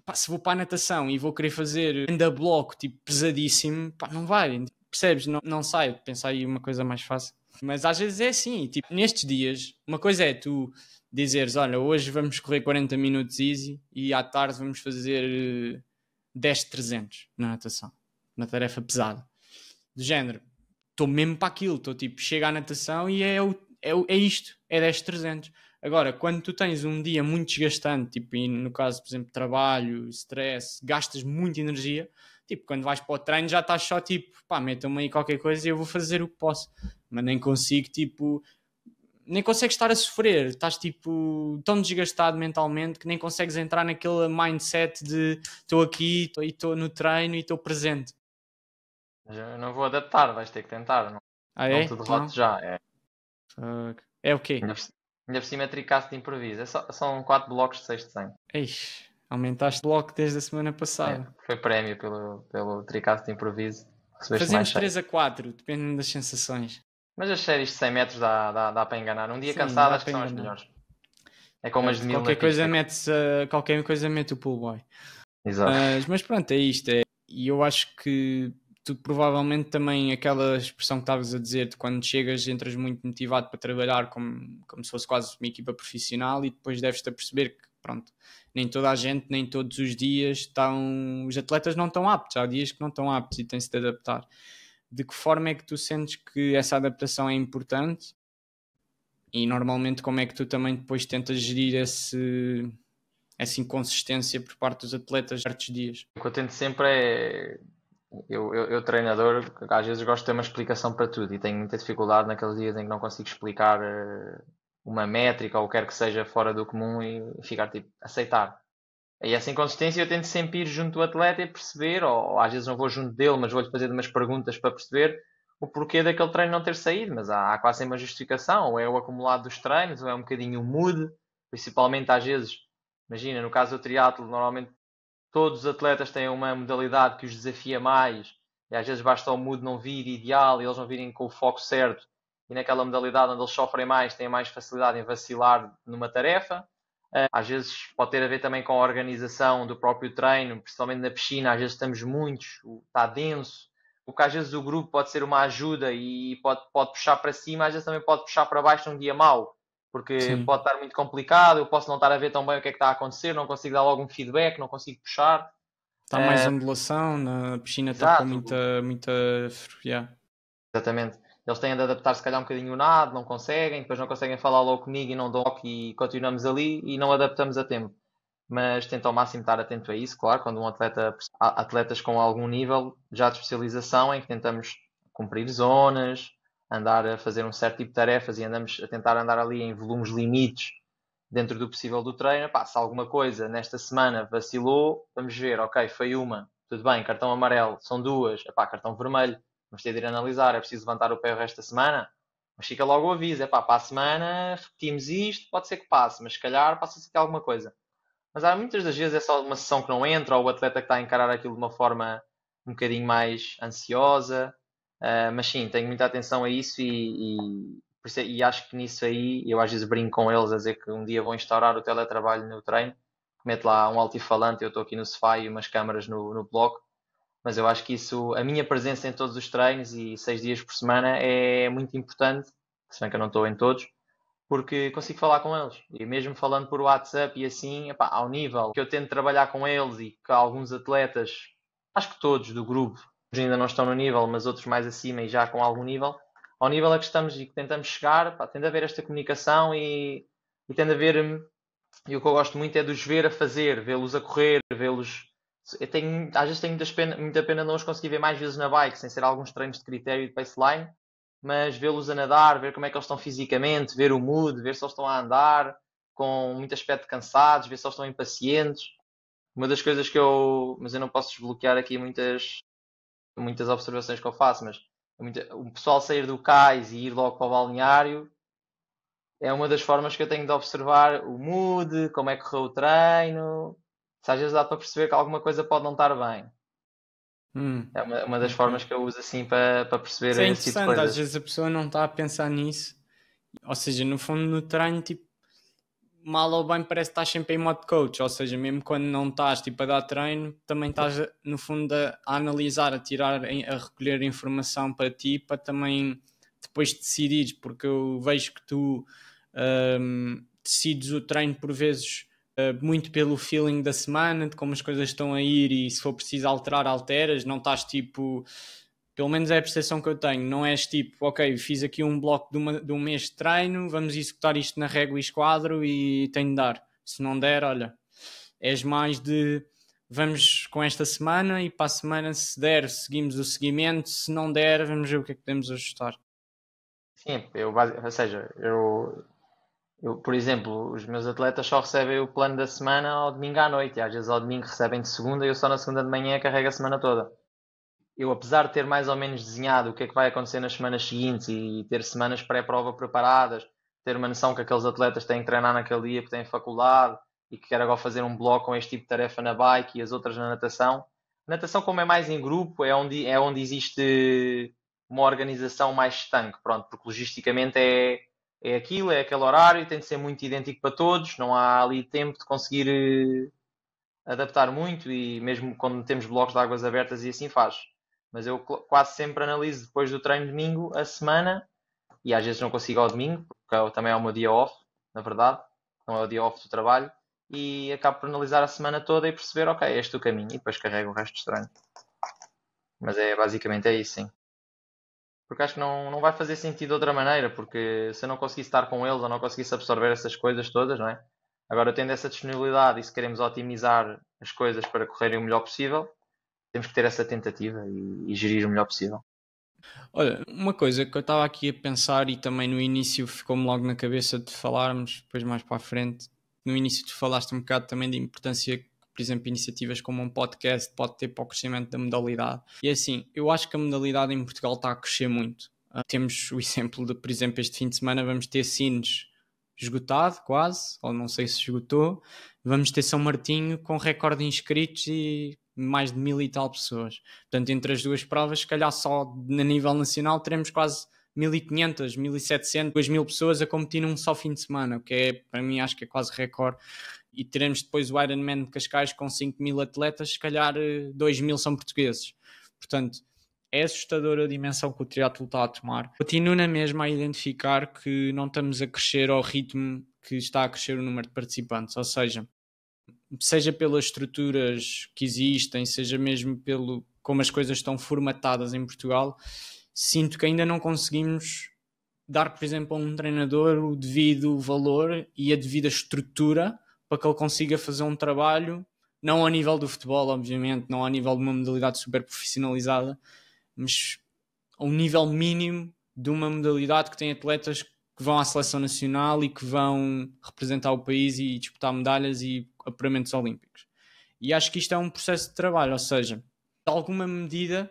Pá, se vou para a natação e vou querer fazer ainda bloco, tipo, pesadíssimo, pá, não vai. Percebes? Não sai. Pensar aí uma coisa mais fácil. Mas às vezes é assim, tipo, nestes dias, uma coisa é tu dizeres, olha, hoje vamos correr 40 minutos easy e à tarde vamos fazer 10 300 na natação, na tarefa pesada. Do género, estou mesmo para aquilo, estou tipo, chega à natação e é isto, é 10 300. Agora, quando tu tens um dia muito desgastante, tipo, no caso, por exemplo, trabalho, stress, gastas muita energia, tipo, quando vais para o treino já estás só tipo, pá, metam-me aí qualquer coisa e eu vou fazer o que posso. Mas nem consigo, tipo, nem consegues estar a sofrer, estás tipo tão desgastado mentalmente que nem consegues entrar naquele mindset de estou aqui e estou no treino e estou presente. Mas eu não vou adaptar, vais ter que tentar. Não, Ah não é? te Não? derrotes já. É o quê? Ainda por cima é Tricast de improviso. São 4 blocos de 6 de 100. Eixe, aumentaste o bloco desde a semana passada. Foi prémio pelo Tricast de improviso. Recebeste mais Fazemos 6. 3 a 4, dependendo das sensações. Mas as séries de 100 metros dá para enganar. Um dia Sim, cansado dá acho que para são as enganar. melhores. É como as de 1000 na pista. Qualquer coisa mete o pull boy. Exato. Mas pronto, é isto. E eu acho que tu provavelmente também aquela expressão que estavas a dizer de quando chegas entras muito motivado para trabalhar como se fosse quase uma equipa profissional e depois deves-te a perceber que pronto, nem toda a gente, nem todos os dias os atletas não estão aptos, há dias que não estão aptos e têm-se de adaptar. De que forma é que tu sentes que essa adaptação é importante e normalmente como é que tu também depois tentas gerir essa inconsistência por parte dos atletas certos dias? O que eu tento sempre é. Eu treinador, às vezes gosto de ter uma explicação para tudo e tenho muita dificuldade naqueles dias em que não consigo explicar uma métrica ou o que quer que seja fora do comum e ficar tipo, aceitar. E essa inconsistência eu tento sempre ir junto do atleta e perceber, ou às vezes não vou junto dele, mas vou-lhe fazer umas perguntas para perceber o porquê daquele treino não ter saído. Mas há quase sempre uma justificação, ou é o acumulado dos treinos, ou é um bocadinho o mood, principalmente às vezes. Imagina, no caso do triatlo, normalmente todos os atletas têm uma modalidade que os desafia mais, e às vezes basta o mood não vir ideal e eles não virem com o foco certo, e naquela modalidade onde eles sofrem mais, têm mais facilidade em vacilar numa tarefa. Às vezes pode ter a ver também com a organização do próprio treino, principalmente na piscina, às vezes estamos muitos, está denso, porque às vezes o grupo pode ser uma ajuda e pode puxar para cima, às vezes também pode puxar para baixo num dia mau, porque Sim. pode estar muito complicado, eu posso não estar a ver tão bem o que é que está a acontecer, não consigo dar logo um feedback, não consigo puxar. Está mais ondulação, na piscina está com Exato, muita. Yeah. exatamente. Eles têm de adaptar se calhar um bocadinho o nado, não conseguem, depois não conseguem falar logo comigo e não dão ok e continuamos ali e não adaptamos a tempo. Mas tento ao máximo estar atento a isso, claro, quando um atleta, há atletas com algum nível já de especialização em que tentamos cumprir zonas, andar a fazer um certo tipo de tarefas e andamos a tentar andar ali em volumes limites dentro do possível do treino. Pá, se alguma coisa nesta semana vacilou, vamos ver, ok, foi uma, tudo bem, cartão amarelo, são duas, epá, cartão vermelho, vamos ter de ir analisar, é preciso levantar o pé o resto da semana, mas fica logo o aviso, epá, para a semana repetimos isto, pode ser que passe, mas se calhar passa-se aqui alguma coisa. Mas há muitas das vezes é só uma sessão que não entra, ou o atleta que está a encarar aquilo de uma forma um bocadinho mais ansiosa. Mas sim, tenho muita atenção a isso e acho que nisso aí eu às vezes brinco com eles a dizer que um dia vou instaurar o teletrabalho no treino, meto lá um altifalante, eu estou aqui no sofá e umas câmaras no bloco, mas eu acho que isso, a minha presença em todos os treinos e 6 dias por semana é muito importante, se bem que eu não estou em todos, porque consigo falar com eles. E mesmo falando por WhatsApp e assim, epá, ao nível que eu tento trabalhar com eles e que alguns atletas, acho que todos do grupo, ainda não estão no nível, mas outros mais acima e já com algum nível, ao nível a que estamos e que tentamos chegar, pá, tende a haver esta comunicação e tende a haver, e o que eu gosto muito é de os ver a fazer, vê-los a correr, vê-los. Às vezes tenho muita pena de não os conseguir ver mais vezes na bike, sem ser alguns treinos de critério e de baseline, mas vê-los a nadar, ver como é que eles estão fisicamente, ver o mood, ver se eles estão a andar com muito aspecto cansados, ver se eles estão impacientes. Uma das coisas que mas eu não posso desbloquear aqui muitas observações que eu faço, mas o pessoal sair do cais e ir logo para o balneário é uma das formas que eu tenho de observar o mood, como é que correu o treino. Se às vezes dá para perceber que alguma coisa pode não estar bem. É uma das Ok. formas que eu uso assim para perceber Isso é esse tipo de interessante, às coisas. vezes a pessoa não está a pensar nisso. Ou seja, no fundo, no treino, tipo, mal ou bem parece que estás sempre em modo coach. Ou seja, mesmo quando não estás tipo, a dar treino, também estás, no fundo, a analisar, a tirar, a recolher informação para ti, para também depois decidires. Porque eu vejo que tu decides o treino por vezes muito pelo feeling da semana, de como as coisas estão a ir e se for preciso alterar, alteras. Não estás tipo pelo menos é a percepção que eu tenho, não és tipo, ok, fiz aqui um bloco de um mês de treino, vamos executar isto na régua e esquadro e tenho de dar. Se não der, olha, és mais de vamos com esta semana e para a semana, se der, seguimos o seguimento, se não der, vamos ver o que é que podemos ajustar. Sim, ou seja, por exemplo, os meus atletas só recebem o plano da semana ao domingo à noite, e às vezes ao domingo recebem de segunda e eu só na segunda de manhã carrego a semana toda. Eu, apesar de ter mais ou menos desenhado o que é que vai acontecer nas semanas seguintes e ter semanas pré-prova preparadas, ter uma noção que aqueles atletas têm que treinar naquele dia porque têm faculdade e que quero agora fazer um bloco com este tipo de tarefa na bike e as outras na natação. A natação, como é mais em grupo, é onde existe uma organização mais estanque, pronto, porque logisticamente é aquilo, é aquele horário, tem de ser muito idêntico para todos, não há ali tempo de conseguir adaptar muito e mesmo quando temos blocos de águas abertas e assim faz. mas eu quase sempre analiso depois do treino de domingo a semana, e às vezes não consigo ao domingo, porque também é o meu dia off, na verdade, não é o dia off do trabalho, e acabo por analisar a semana toda e perceber, ok, este é o caminho, e depois carrego o resto dos treinos. Mas basicamente é isso, sim. Porque acho que não vai fazer sentido de outra maneira, porque se eu não conseguisse estar com eles ou não conseguisse absorver essas coisas todas, não é? Agora, tendo essa disponibilidade e se queremos otimizar as coisas para correrem o melhor possível, temos que ter essa tentativa e gerir o melhor possível. Olha, uma coisa que eu estava aqui a pensar e também no início ficou-me logo na cabeça de falarmos, depois mais para a frente. No início tu falaste um bocado também da importância que, por exemplo, iniciativas como um podcast pode ter para o crescimento da modalidade. E assim, eu acho que a modalidade em Portugal está a crescer muito. Temos o exemplo de, por exemplo, este fim de semana vamos ter Sines esgotado quase, ou não sei se esgotou. Vamos ter São Martinho com recorde de inscritos e mais de 1000 e tal pessoas. Portanto, entre as duas provas, se calhar só a nível nacional teremos quase 1500, 1700, 2000 pessoas a competir num só fim de semana, o que é, para mim, acho que é quase recorde. E teremos depois o Ironman de Cascais com 5000 atletas, se calhar 2000 são portugueses. Portanto, é assustadora a dimensão que o triatlo está a tomar. Continuo na mesma a identificar que não estamos a crescer ao ritmo que está a crescer o número de participantes, ou seja pelas estruturas que existem, seja mesmo pelo como as coisas estão formatadas em Portugal, sinto que ainda não conseguimos dar, por exemplo, a um treinador o devido valor e a devida estrutura para que ele consiga fazer um trabalho, não ao nível do futebol, obviamente, não ao nível de uma modalidade super profissionalizada, mas a um nível mínimo de uma modalidade que tem atletas que vão à seleção nacional e que vão representar o país e disputar medalhas e apuramentos olímpicos. E acho que isto é um processo de trabalho, ou seja, de alguma medida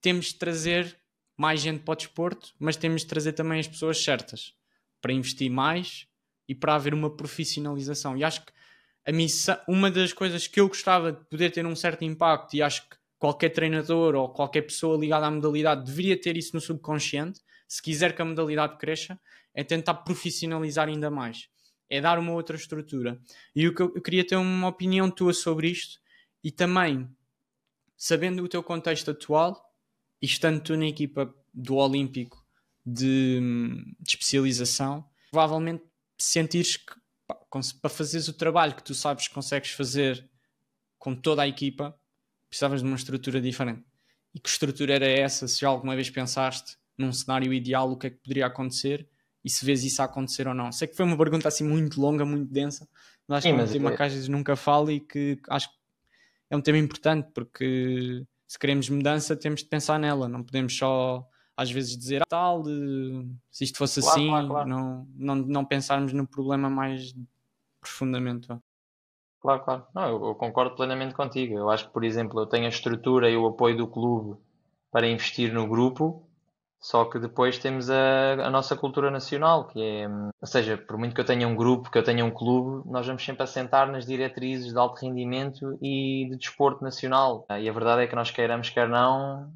temos de trazer mais gente para o desporto, mas temos de trazer também as pessoas certas para investir mais e para haver uma profissionalização. E acho que a missão, uma das coisas que eu gostava de poder ter um certo impacto, e acho que qualquer treinador ou qualquer pessoa ligada à modalidade deveria ter isso no subconsciente, se quiser que a modalidade cresça, é tentar profissionalizar ainda mais. É dar uma outra estrutura. E o que eu queria ter uma opinião tua sobre isto e também, sabendo o teu contexto atual e estando tu na equipa do Olímpico de especialização, provavelmente sentires que para fazeres o trabalho que tu sabes que consegues fazer com toda a equipa, precisavas de uma estrutura diferente. E que estrutura era essa? Se já alguma vez pensaste num cenário ideal, o que é que poderia acontecer? E se vês isso a acontecer ou não? Sei que foi uma pergunta assim muito longa, muito densa, mas acho Sim, que é um mas tema que às vezes nunca falo e que acho que é um tema importante, porque se queremos mudança temos de pensar nela, não podemos só às vezes dizer tal, se isto fosse claro, claro, assim, claro. não pensarmos no problema mais profundamente. Claro, claro. Não, eu concordo plenamente contigo. Eu acho que, por exemplo, eu tenho a estrutura e o apoio do clube para investir no grupo, só que depois temos a nossa cultura nacional, que é, ou seja, por muito que eu tenha um grupo, que eu tenha um clube, nós vamos sempre assentar nas diretrizes de alto rendimento e de desporto nacional. E a verdade é que nós queiramos, quer não,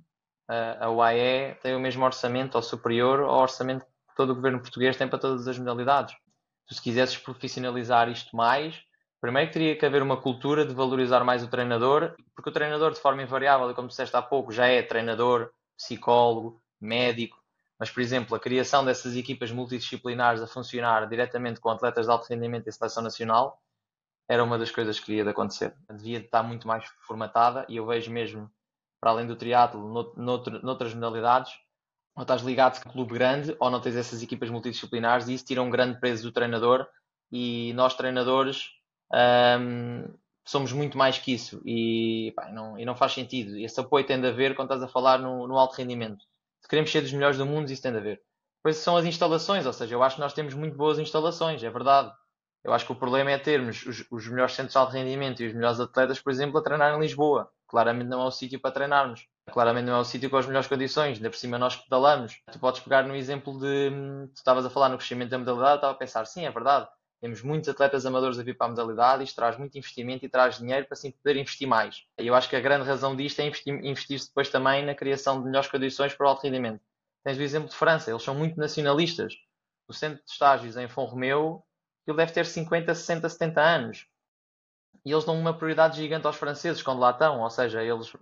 a UAE tem o mesmo orçamento ou superior ao orçamento que todo o governo português tem para todas as modalidades. Tu, se quisesses profissionalizar isto mais, primeiro teria que haver uma cultura de valorizar mais o treinador, porque o treinador, de forma invariável, e como disseste há pouco, já é treinador, psicólogo, médico. Mas, por exemplo, a criação dessas equipas multidisciplinares a funcionar diretamente com atletas de alto rendimento e seleção nacional era uma das coisas que devia de acontecer. Devia de estar muito mais formatada e eu vejo mesmo, para além do triatlo, noutras modalidades, ou estás ligado com um clube grande ou não tens essas equipas multidisciplinares e isso tira um grande peso do treinador e nós treinadores somos muito mais que isso e não faz sentido. Esse apoio tem de haver quando estás a falar no alto rendimento. Se queremos ser dos melhores do mundo, isso tem de haver. Depois são as instalações, ou seja, eu acho que nós temos muito boas instalações, é verdade. Eu acho que o problema é termos os melhores centros de alto rendimento e os melhores atletas, por exemplo, a treinar em Lisboa. Claramente não é o sítio para treinarmos. Claramente não é o sítio com as melhores condições. Ainda por cima nós pedalamos. Tu podes pegar no exemplo de... Tu estavas a falar no crescimento da modalidade, eu estava a pensar, sim, é verdade. Temos muitos atletas amadores a vir para a modalidade, isto traz muito investimento e traz dinheiro para assim poder investir mais. E eu acho que a grande razão disto é investir-se depois também na criação de melhores condições para o alto rendimento. Tens o exemplo de França, eles são muito nacionalistas. O centro de estágios em Font-Romeu, ele deve ter 50, 60, 70 anos. E eles dão uma prioridade gigante aos franceses quando lá estão, ou seja, eles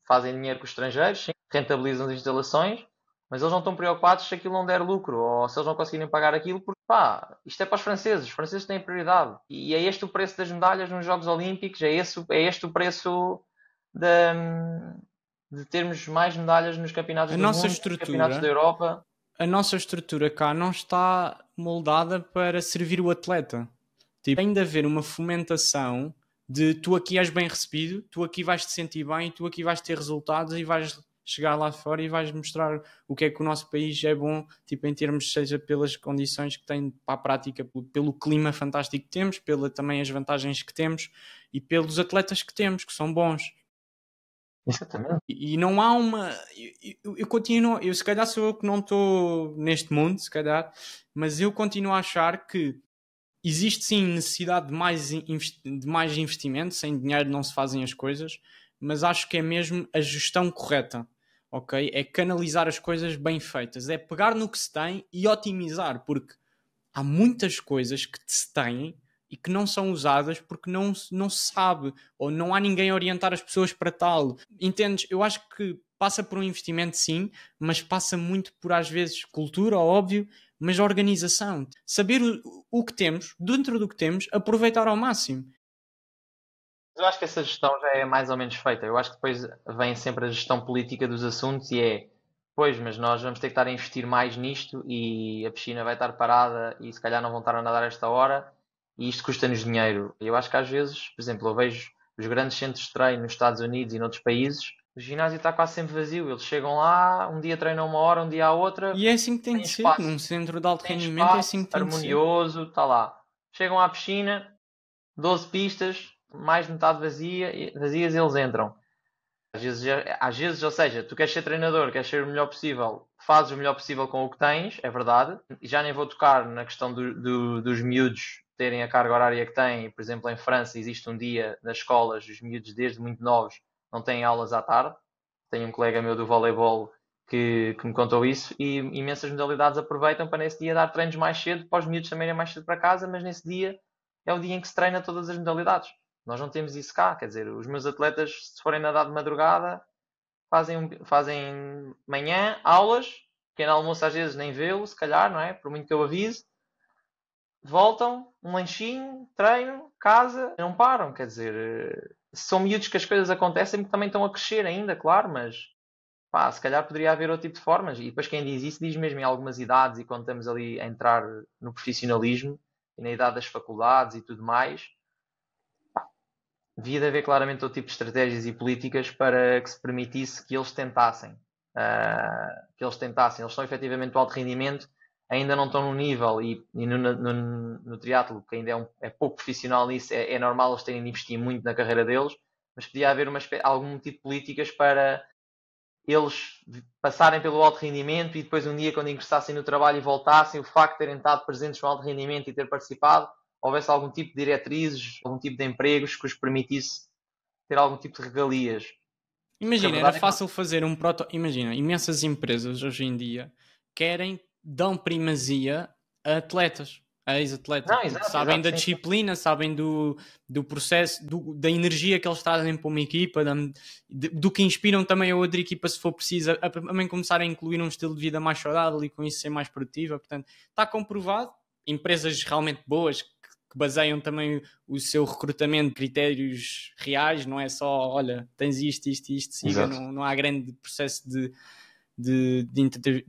fazem dinheiro com os estrangeiros, sim, rentabilizam as instalações, mas eles não estão preocupados se aquilo não der lucro ou se eles não conseguirem pagar aquilo, porque pá, isto é para os franceses têm prioridade. E é este o preço das medalhas nos Jogos Olímpicos, é este o preço de termos mais medalhas nos campeonatos A do nossa mundo, nos campeonatos da estrutura, Europa. a nossa estrutura cá não está moldada para servir o atleta. Tipo, tem de haver uma fomentação de tu aqui és bem recebido, tu aqui vais te sentir bem, tu aqui vais ter resultados e vais chegar lá fora e vais mostrar o que é que o nosso país é bom, tipo em termos, seja pelas condições que tem para a prática, pelo clima fantástico que temos, pela também as vantagens que temos e pelos atletas que temos, que são bons. Exatamente. E não há uma. Eu continuo. Eu se calhar sou eu que não estou neste mundo, se calhar, mas eu continuo a achar que existe sim necessidade de mais investimento. Sem dinheiro não se fazem as coisas, mas acho que é mesmo a gestão correta. Ok? É canalizar as coisas bem feitas, é pegar no que se tem e otimizar, porque há muitas coisas que se têm e que não são usadas porque não se sabe ou não há ninguém a orientar as pessoas para tal. Entendes? Eu acho que passa por um investimento sim, mas passa muito por às vezes cultura, óbvio, mas organização. Saber o que temos, dentro do que temos, aproveitar ao máximo. Eu acho que essa gestão já é mais ou menos feita. Eu acho que depois vem sempre a gestão política dos assuntos e é, pois, mas nós vamos ter que estar a investir mais nisto e a piscina vai estar parada e se calhar não vão estar a nadar esta hora e isto custa-nos dinheiro. Eu acho que às vezes, por exemplo, eu vejo os grandes centros de treino nos Estados Unidos e noutros países, o ginásio está quase sempre vazio. Eles chegam lá, um dia treinam uma hora, um dia a outra, E é assim que tem tem de ser. espaço, Num centro de alto tem rendimento é assim espaço, que tem de ser. harmonioso, está lá. Chegam à piscina, 12 pistas, mais de metade vazias, eles entram. Às vezes, ou seja, tu queres ser treinador, queres ser o melhor possível, fazes o melhor possível com o que tens, é verdade. E já nem vou tocar na questão dos miúdos terem a carga horária que têm. Por exemplo, em França existe um dia nas escolas, os miúdos desde muito novos não têm aulas à tarde. Tenho um colega meu do voleibol que me contou isso e imensas modalidades aproveitam para nesse dia dar treinos mais cedo, para os miúdos também irem mais cedo para casa, mas nesse dia é o dia em que se treina todas as modalidades. Nós não temos isso cá, quer dizer, os meus atletas, se forem nadar de madrugada, fazem manhã, aulas, pequeno almoço às vezes nem vê-lo, se calhar, não é? Por muito que eu avise, voltam, um lanchinho, treino, casa, não param, quer dizer, são miúdos que as coisas acontecem porque também estão a crescer ainda, claro, mas pá, se calhar poderia haver outro tipo de formas. E depois quem diz isso diz mesmo em algumas idades e quando estamos ali a entrar no profissionalismo e na idade das faculdades e tudo mais, devia de haver claramente outro tipo de estratégias e políticas para que se permitisse que eles tentassem. Eles são efetivamente do alto rendimento, ainda não estão no nível e no triatlo, que ainda é pouco profissional nisso, é normal eles terem de investir muito na carreira deles, mas podia haver algum tipo de políticas para eles passarem pelo alto rendimento e depois um dia quando ingressassem no trabalho e voltassem, o facto de terem estado presentes no alto rendimento e ter participado, houvesse algum tipo de diretrizes, algum tipo de empregos que os permitisse ter algum tipo de regalias. Porque a Imagina, era verdade é que fácil fazer um proto. Imagina, imensas empresas hoje em dia dão primazia a atletas, a ex-atletas, não, porque exato, sabem exato, da sim, sim. disciplina, sabem do processo, da energia que eles trazem para uma equipa, do que inspiram também a outra equipa se for preciso, a também começar a incluir um estilo de vida mais saudável e com isso ser mais produtiva. Portanto, está comprovado. Empresas realmente boas que baseiam também o seu recrutamento de critérios reais, não é só, olha, tens isto, siga, Exato. não há grande processo de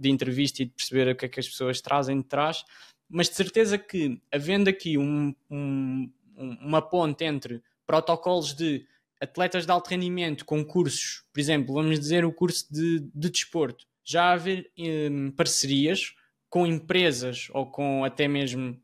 entrevista e de perceber o que é que as pessoas trazem de trás, mas de certeza que, havendo aqui uma ponte entre protocolos de atletas de alto rendimento com cursos, por exemplo, vamos dizer o curso de desporto, já haver parcerias com empresas ou com até mesmo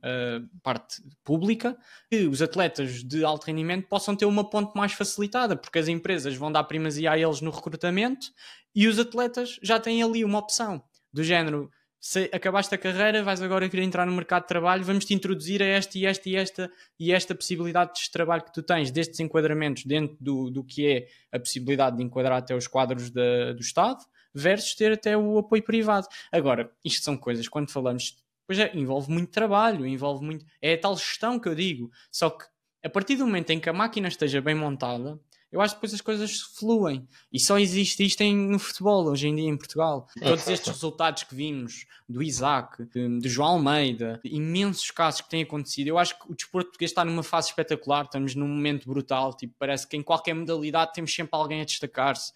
parte pública, que os atletas de alto rendimento possam ter uma ponte mais facilitada, porque as empresas vão dar primazia a eles no recrutamento e os atletas já têm ali uma opção do género: se acabaste a carreira, vais agora querer entrar no mercado de trabalho, vamos-te introduzir a esta possibilidade de trabalho que tu tens, destes enquadramentos dentro do que é a possibilidade de enquadrar até os quadros do Estado, versus ter até o apoio privado. Agora, isto são coisas, quando falamos, pois envolve muito trabalho, envolve muito. É a tal gestão que eu digo. Só que a partir do momento em que a máquina esteja bem montada, Eu acho que depois as coisas fluem. E só existe isto no futebol, hoje em dia em Portugal. Todos estes resultados que vimos, do Isaac, do João Almeida, imensos casos que têm acontecido. Eu acho que o desporto português está numa fase espetacular, estamos num momento brutal. Tipo, parece que em qualquer modalidade temos sempre alguém a destacar-se.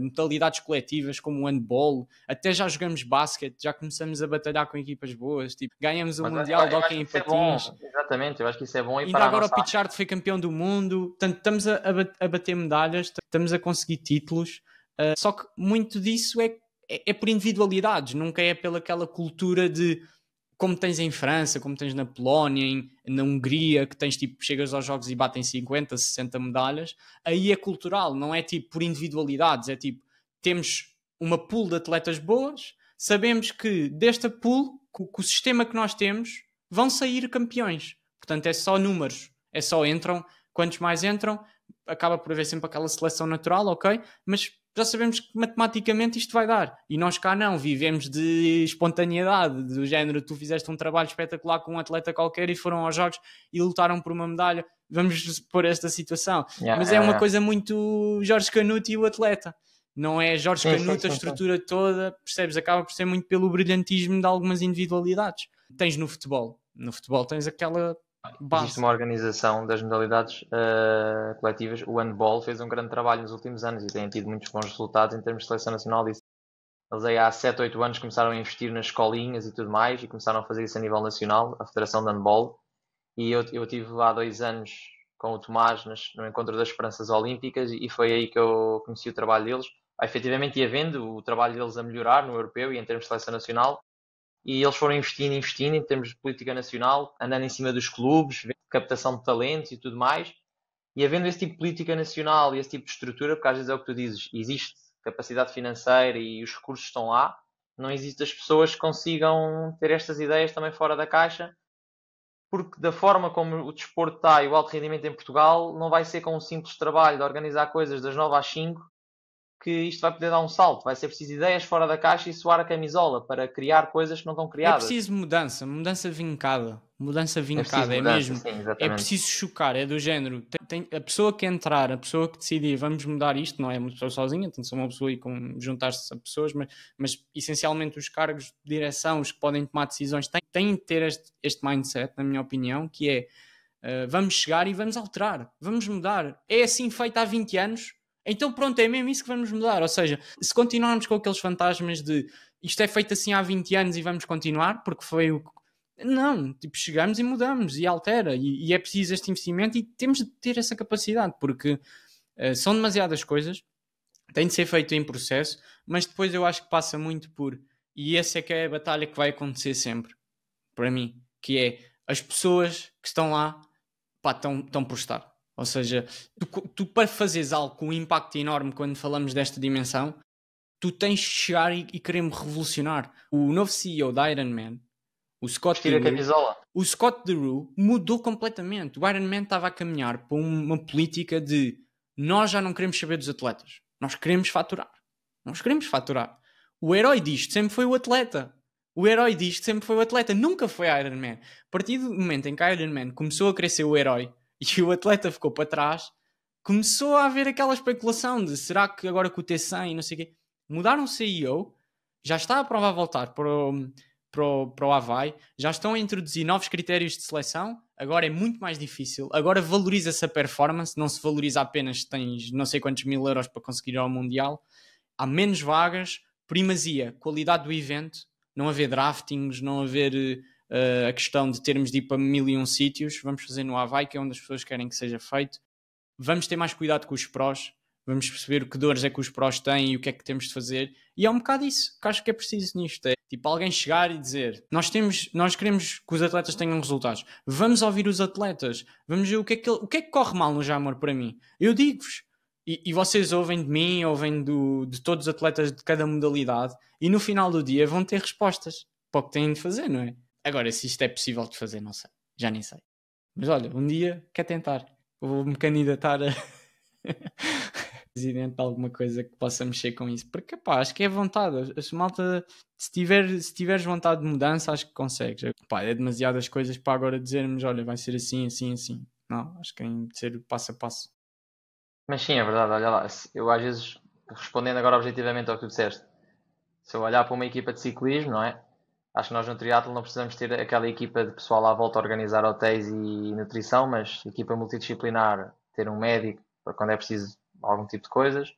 Modalidades coletivas como o handball, até já jogamos basquete, já começamos a batalhar com equipas boas. Tipo, ganhamos o Mundial de Hóquei em Patins. Exatamente, eu acho que isso é bom. Ainda agora o Pichard foi campeão do mundo. Portanto, estamos a bater medalhas, estamos a conseguir títulos. Só que muito disso é por individualidades, nunca é pelaquela cultura de como tens em França, como tens na Polónia, na Hungria, que tens tipo, chegas aos jogos e batem 50, 60 medalhas. Aí é cultural, não é tipo por individualidades, é tipo, temos uma pool de atletas boas, sabemos que desta pool, com o sistema que nós temos, vão sair campeões. Portanto, é só números, é só entram, quantos mais entram, acaba por haver sempre aquela seleção natural, ok? Mas já sabemos que matematicamente isto vai dar. E nós cá não, vivemos de espontaneidade, do género, tu fizeste um trabalho espetacular com um atleta qualquer e foram aos jogos e lutaram por uma medalha, vamos pôr esta situação. Mas é uma coisa muito Jorge Canuto e o atleta. Não é Jorge Canuto, a estrutura toda, percebes? Acaba por ser muito pelo brilhantismo de algumas individualidades. Tens no futebol. No futebol tens aquela base. Existe uma organização das modalidades coletivas. O handball fez um grande trabalho nos últimos anos e tem tido muitos bons resultados em termos de seleção nacional disso. Eles aí há 7, 8 anos começaram a investir nas escolinhas e tudo mais e começaram a fazer isso a nível nacional, a Federação de Handball. E eu tive há 2 anos com o Tomás no Encontro das Esperanças Olímpicas e foi aí que eu conheci o trabalho deles. Efetivamente ia vendo o trabalho deles a melhorar no europeu e em termos de seleção nacional. E eles foram investindo em termos de política nacional, andando em cima dos clubes, captação de talentos e tudo mais. E havendo esse tipo de política nacional e esse tipo de estrutura, porque às vezes é o que tu dizes, existe capacidade financeira e os recursos estão lá, não existe as pessoas que consigam ter estas ideias também fora da caixa, porque da forma como o desporto está e o alto rendimento em Portugal, não vai ser com um simples trabalho de organizar coisas das 9 às 5 que isto vai poder dar um salto. Vai ser preciso ideias fora da caixa e suar a camisola para criar coisas que não estão criadas. É preciso mudança vincada. Mudança vincada, é mesmo. Sim, é preciso chocar, é do género. A pessoa que entrar, a pessoa que decidir, vamos mudar isto, não é uma pessoa sozinha, tem que ser uma pessoa e juntar-se a pessoas, mas essencialmente os cargos de direção, os que podem tomar decisões, têm de ter este mindset, na minha opinião, que é vamos chegar e vamos alterar, vamos mudar. É assim feito há 20 anos. Então pronto, é mesmo isso que vamos mudar. Ou seja, se continuarmos com aqueles fantasmas de isto é feito assim há 20 anos e vamos continuar, porque foi o que... Não, tipo, chegamos e mudamos e altera. E é preciso este investimento e temos de ter essa capacidade, porque são demasiadas coisas, tem de ser feito em processo, mas depois eu acho que passa muito por... E essa é que é a batalha que vai acontecer sempre, para mim, que é as pessoas que estão lá, pá, estão por estar. Ou seja, tu para fazeres algo com um impacto enorme quando falamos desta dimensão, tu tens de chegar e querer-me revolucionar. O novo CEO da Iron Man, o Scott DeRue, mudou completamente. O Iron Man estava a caminhar para uma política de nós já não queremos saber dos atletas. Nós queremos faturar. O herói disto sempre foi o atleta. Nunca foi Iron Man. A partir do momento em que Iron Man começou a querer ser o herói e o atleta ficou para trás, começou a haver aquela especulação de será que agora com o T100 e não sei o quê, mudaram o CEO, já está a prova a voltar para o Havaí, já estão a introduzir novos critérios de seleção, agora é muito mais difícil, agora valoriza-se a performance, não se valoriza apenas se tens não sei quantos mil euros para conseguir ir ao Mundial, há menos vagas, primazia, qualidade do evento, não haver draftings, não haver... a questão de termos de ir para 1001 sítios, vamos fazer no Havaí, que é onde as pessoas querem que seja feito. Vamos ter mais cuidado com os prós, vamos perceber que dores é que os prós têm e o que é que temos de fazer. E é um bocado isso que acho que é preciso nisto. É tipo alguém chegar e dizer nós queremos que os atletas tenham resultados. Vamos ouvir os atletas, vamos ver o que é que corre mal no Jamor para mim. Eu digo-vos. E vocês ouvem de mim, ouvem de todos os atletas de cada modalidade e no final do dia vão ter respostas para o que têm de fazer, não é? Agora, se isto é possível de fazer, não sei. Já nem sei. Mas olha, um dia quer tentar. Vou-me candidatar a presidente de alguma coisa que possa mexer com isso. Porque, pá, acho que é vontade. A malta, se tiveres vontade de mudança, acho que consegues. Pá, é demasiadas coisas para agora dizermos, olha, vai ser assim, assim, assim. Não, acho que tem de ser passo a passo. Mas sim, é verdade, olha lá, eu às vezes, respondendo agora objetivamente ao que tu disseste, se eu olhar para uma equipa de ciclismo, não é? Acho que nós no triatlo não precisamos ter aquela equipa de pessoal à volta a organizar hotéis e nutrição, mas equipa multidisciplinar, ter um médico para quando é preciso algum tipo de coisas,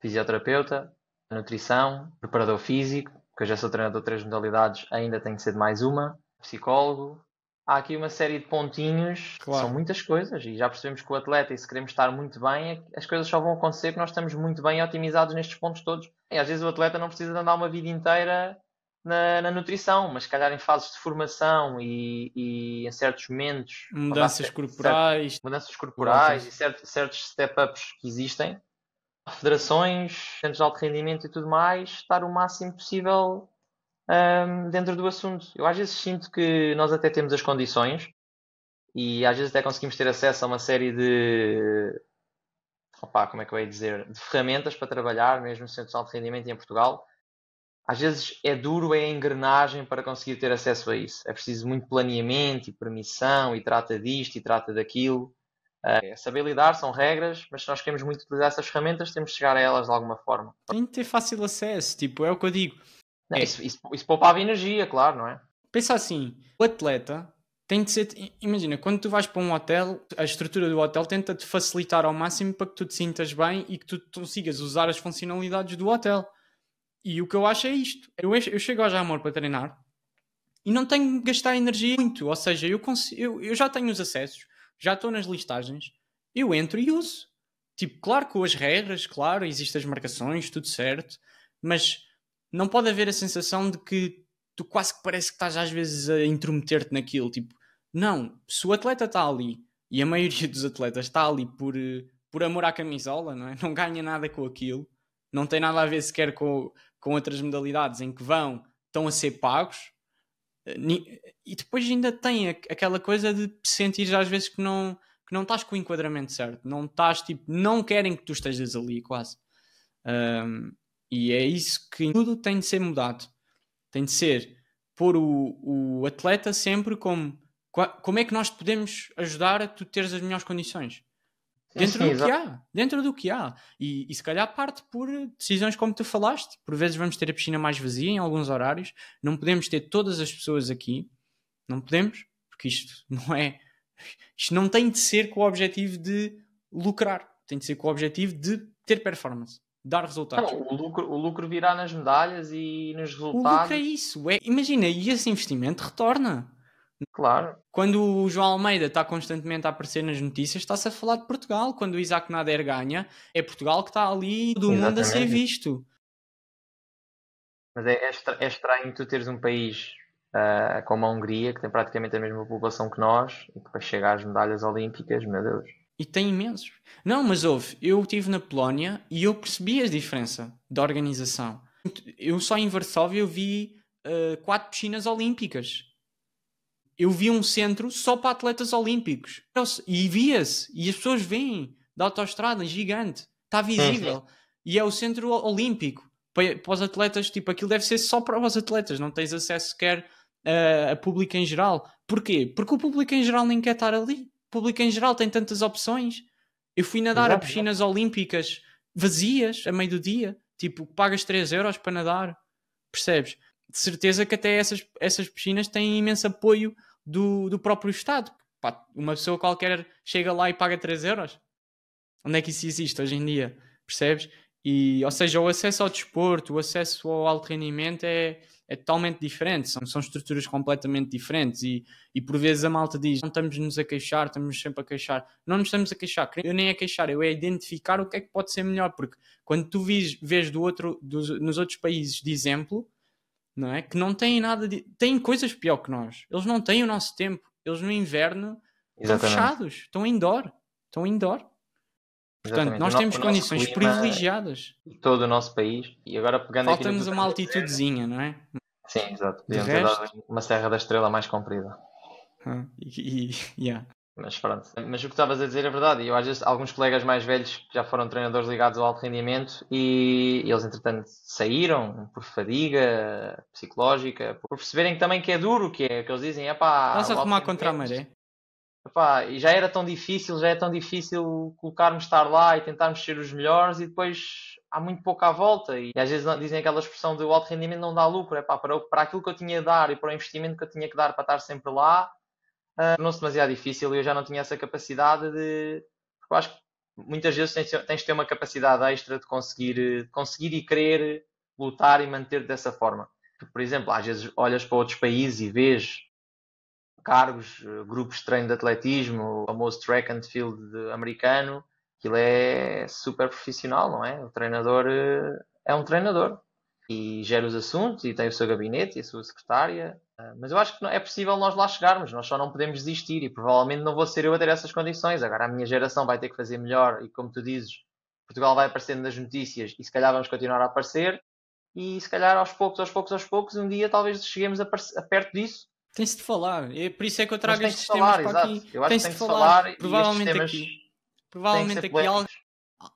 fisioterapeuta, nutrição, preparador físico, porque eu já sou treinador de três modalidades, ainda tenho que ser de mais uma, psicólogo. Há aqui uma série de pontinhos, são Claro. muitas coisas, e já percebemos que o atleta, e se queremos estar muito bem, as coisas só vão acontecer que nós estamos muito bem otimizados nestes pontos todos. E às vezes o atleta não precisa de andar uma vida inteira na nutrição, mas se calhar em fases de formação e em certos momentos, quando há Mudanças corporais, mudanças corporais voltas. e certos step-ups que existem, federações, centros de alto rendimento e tudo mais, estar o máximo possível dentro do assunto. Eu às vezes sinto que nós até temos as condições e às vezes até conseguimos ter acesso a uma série de, opá, como é que eu ia dizer, de ferramentas para trabalhar, mesmo no centro de alto rendimento e em Portugal. Às vezes é duro é a engrenagem para conseguir ter acesso a isso. É preciso muito planeamento e permissão e trata disto e trata daquilo. É saber lidar, são regras, mas se nós queremos muito utilizar essas ferramentas, temos de chegar a elas de alguma forma. Tem de ter fácil acesso, tipo, é o que eu digo. Não, É, isso poupava energia, claro, não é? pensa assim, o atleta tem de ser. Imagina, quando tu vais para um hotel, a estrutura do hotel tenta-te facilitar ao máximo para que tu te sintas bem e que tu consigas usar as funcionalidades do hotel. E o que eu acho é isto. Eu chego ao Jamor para treinar e não tenho de gastar energia muito. Ou seja, eu já tenho os acessos, já estou nas listagens, eu entro e uso. Tipo, claro, com as regras, claro, existem as marcações, tudo certo, mas não pode haver a sensação de que tu quase que parece que estás às vezes a intrometer-te naquilo. Tipo, não, se o atleta está ali, e a maioria dos atletas está ali por amor à camisola, não é? Não ganha nada com aquilo, não tem nada a ver sequer com outras modalidades em que estão a ser pagos, e depois ainda tem aquela coisa de sentir às vezes que não estás com o enquadramento certo, não estás tipo, não querem que tu estejas ali quase. Um, e é isso que tudo tem de ser mudado. Tem de ser pôr o atleta sempre como é que nós te podemos ajudar a tu teres as melhores condições. Sim, sim, exato. Dentro do que há. E se calhar parte por decisões como tu falaste. Por vezes vamos ter a piscina mais vazia em alguns horários. Não podemos ter todas as pessoas aqui. Não podemos, porque isto não é. Isto não tem de ser com o objetivo de lucrar. Tem de ser com o objetivo de ter performance, dar resultados. Não, o lucro virá nas medalhas e nos O lucro é resultados, isso. Imagina, e esse investimento retorna. claro. Quando o João Almeida está constantemente a aparecer nas notícias, está-se a falar de Portugal. Quando o Isaac Nader ganha, é Portugal que está ali do mundo a ser Exatamente. visto. Mas é estranho tu teres um país como a Hungria, que tem praticamente a mesma população que nós, e depois chega às medalhas olímpicas, meu Deus. E tem imensos. Não, mas houve. Eu estive na Polónia e eu percebi a diferença da organização. Eu só em Varsóvia eu vi 4 piscinas olímpicas. Eu vi um centro só para atletas olímpicos. E via-se. E as pessoas veem da autoestrada, gigante. Está Sim, sim. visível. E é o centro olímpico. Para os atletas, tipo, aquilo deve ser só para os atletas. Não tens acesso sequer a público em geral. Porquê? Porque o público em geral nem quer estar ali. O público em geral tem tantas opções. Eu fui nadar a Exato, exato. piscinas olímpicas vazias, a meio do dia. Tipo, pagas 3 euros para nadar. Percebes? De certeza que até essas piscinas têm imenso apoio do próprio Estado. Pá, uma pessoa qualquer chega lá e paga 3 euros. Onde é que isso existe hoje em dia? Percebes? E, ou seja, o acesso ao desporto, o acesso ao alto rendimento é totalmente diferente. São estruturas completamente diferentes. E por vezes a malta diz: não estamos-nos a queixar, estamos sempre a queixar. Não nos estamos a queixar. Eu nem a queixar, eu é identificar o que é que pode ser melhor. Porque quando tu vês nos outros países de exemplo, não é? Que não têm nada de. Têm coisas pior que nós. Eles não têm o nosso tempo. Eles no inverno estão Exatamente. fechados, estão indoor. Estão indoor. Portanto, Exatamente. nós O temos nosso condições clima privilegiadas. e todo o nosso país. E agora pegando aqui no que tu Falta-nos uma estás a dizer, altitudezinha, não é? sim, exato. De Podíamos ter resto. dado uma Serra da Estrela mais comprida. Yeah. Mas pronto. Mas o que estavas a dizer é verdade. Eu às vezes, alguns colegas mais velhos que já foram treinadores ligados ao alto rendimento e eles entretanto saíram por fadiga psicológica, por perceberem também que é duro, que é que eles dizem, é pá, Estás a o alto remar contra a rendimento. maré. Epá, e já é tão difícil colocarmos estar lá e tentarmos ser os melhores e depois há muito pouco à volta. E às vezes dizem aquela expressão do alto rendimento não dá lucro. Epá, para aquilo que eu tinha de dar e para o investimento que eu tinha que dar para estar sempre lá, tornou-se demasiado difícil e eu já não tinha essa capacidade de. Porque eu acho que muitas vezes tens de ter uma capacidade extra de conseguir e querer lutar e manter dessa forma. Por exemplo, às vezes olhas para outros países e vês cargos, grupos de treino de atletismo, o famoso track and field americano, aquilo é super profissional, não é? O treinador é um treinador e gera os assuntos e tem o seu gabinete e a sua secretária. Mas eu acho que é possível nós lá chegarmos, nós só não podemos desistir e provavelmente não vou ser eu a ter essas condições. Agora a minha geração vai ter que fazer melhor e como tu dizes, Portugal vai aparecendo nas notícias e se calhar vamos continuar a aparecer e se calhar aos poucos, um dia talvez cheguemos a perto disso. Tem-se de falar. Por isso é que eu Mas trago tem que se estes temas falar, para exato. aqui. Eu acho que Tem-se tem de que se falar. falar e estes temas têm que Provavelmente ser aqui polémicos.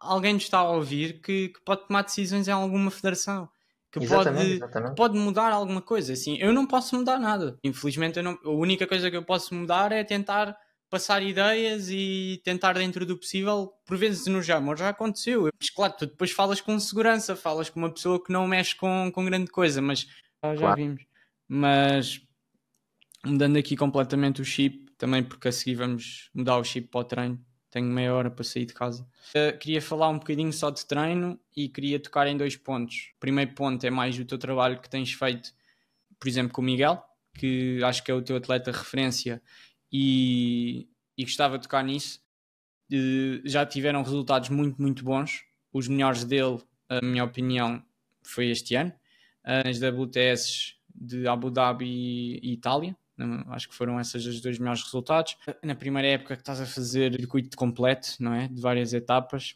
alguém nos está a ouvir que pode tomar decisões em alguma federação. Exatamente, Que exatamente. pode mudar alguma coisa. Assim, eu não posso mudar nada. Infelizmente, a única coisa que eu posso mudar é tentar passar ideias e tentar dentro do possível, por vezes no jamor já aconteceu. Mas claro, tu depois falas com segurança, falas com uma pessoa que não mexe com grande coisa, mas já Claro. vimos. Mas mudando aqui completamente o chip, também porque a seguir vamos mudar o chip para o treino. Tenho meia hora para sair de casa. Queria falar um bocadinho só de treino e queria tocar em 2 pontos. O primeiro ponto é mais o teu trabalho que tens feito, por exemplo, com o Miguel, que acho que é o teu atleta de referência e gostava de tocar nisso. Já tiveram resultados muito, muito bons. Os melhores dele, a minha opinião, foi este ano. Nas WTS de Abu Dhabi e Itália. Acho que foram esses os 2 melhores resultados. Na primeira época que estás a fazer circuito completo, não é? De várias etapas.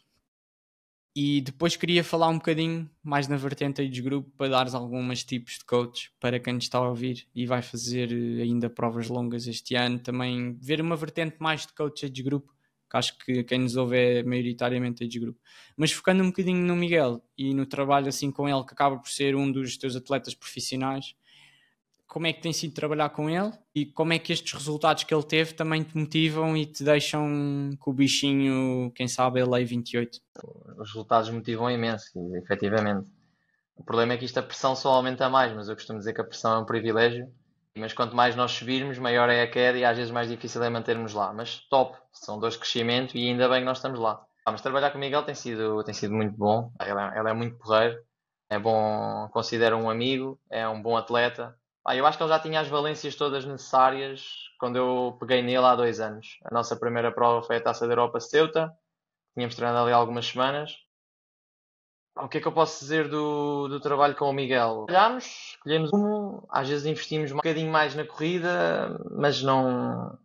E depois queria falar um bocadinho mais na vertente aí dos grupos para dares algumas tipos de coach para quem nos está a ouvir e vai fazer ainda provas longas este ano. Também ver uma vertente mais de coach de grupo, que acho que quem nos ouve é maioritariamente de grupo. Mas focando um bocadinho no Miguel e no trabalho assim com ele, que acaba por ser um dos teus atletas profissionais, como é que tem sido trabalhar com ele e como é que estes resultados que ele teve também te motivam e te deixam com o bichinho, quem sabe, ele é 28? Os resultados motivam imenso, efetivamente. O problema é que isto a pressão só aumenta mais, mas eu costumo dizer que a pressão é um privilégio. Mas quanto mais nós subirmos, maior é a queda e às vezes mais difícil é mantermos lá. Mas top, são 2 de crescimento e ainda bem que nós estamos lá. Mas trabalhar com o Miguel tem sido muito bom. Ele é muito porreiro, é bom, considero um amigo, é um bom atleta. Eu acho que ele já tinha as valências todas necessárias quando eu peguei nele há 2 anos. A nossa primeira prova foi a Taça da Europa Ceuta, tínhamos treinado ali algumas semanas. O que é que eu posso dizer do trabalho com o Miguel? Olhámos, escolhemos um, às vezes investimos um bocadinho mais na corrida, mas não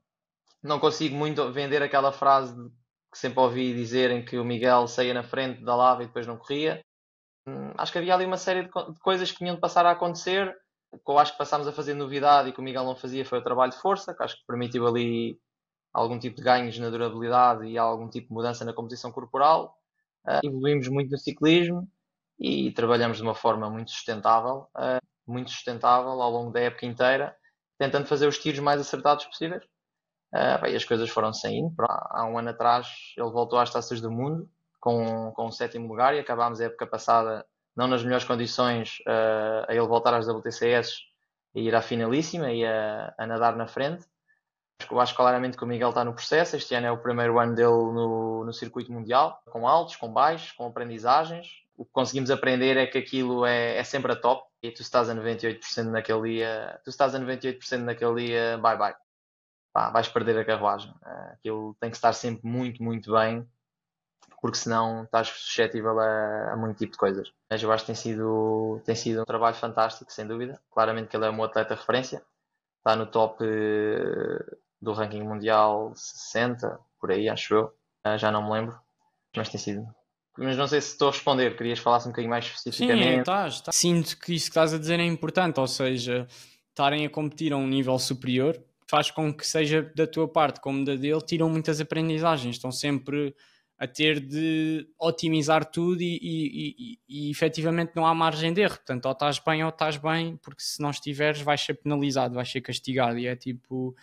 consigo muito vender aquela frase que sempre ouvi dizerem que o Miguel saía na frente da lava e depois não corria. Acho que havia ali uma série de coisas que tinham de passar a acontecer. O que eu acho que passámos a fazer novidade e que o Miguel não fazia foi o trabalho de força, que acho que permitiu ali algum tipo de ganhos na durabilidade e algum tipo de mudança na composição corporal. Evoluímos muito no ciclismo e trabalhamos de uma forma muito sustentável ao longo da época inteira, tentando fazer os tiros mais acertados possíveis. E as coisas foram saindo. Há um ano atrás ele voltou às Taças do Mundo com o 7º lugar e acabámos a época passada não nas melhores condições a ele voltar às WTCS e ir à finalíssima e a nadar na frente. Eu acho claramente que o Miguel está no processo. Este ano é o primeiro ano dele no circuito mundial, com altos, com baixos, com aprendizagens. O que conseguimos aprender é que aquilo é sempre a top e tu estás a 98% naquele dia, bye bye. Vais perder a carruagem. Aquilo tem que estar sempre muito, muito bem, porque senão estás suscetível a muito tipo de coisas. Mas eu acho que tem sido um trabalho fantástico, sem dúvida. Claramente que ele é um atleta de referência. Está no top do ranking mundial 60, por aí, acho eu. Já não me lembro, mas tem sido. Mas não sei se estou a responder, querias falar-se um bocadinho mais Sim, especificamente. estás. Sinto que isso que estás a dizer é importante, ou seja, estarem a competir a um nível superior faz com que seja da tua parte como da dele, tiram muitas aprendizagens, estão sempre a ter de otimizar tudo e efetivamente não há margem de erro, portanto ou estás bem, porque se não estiveres vais ser penalizado, vais ser castigado e é tipo,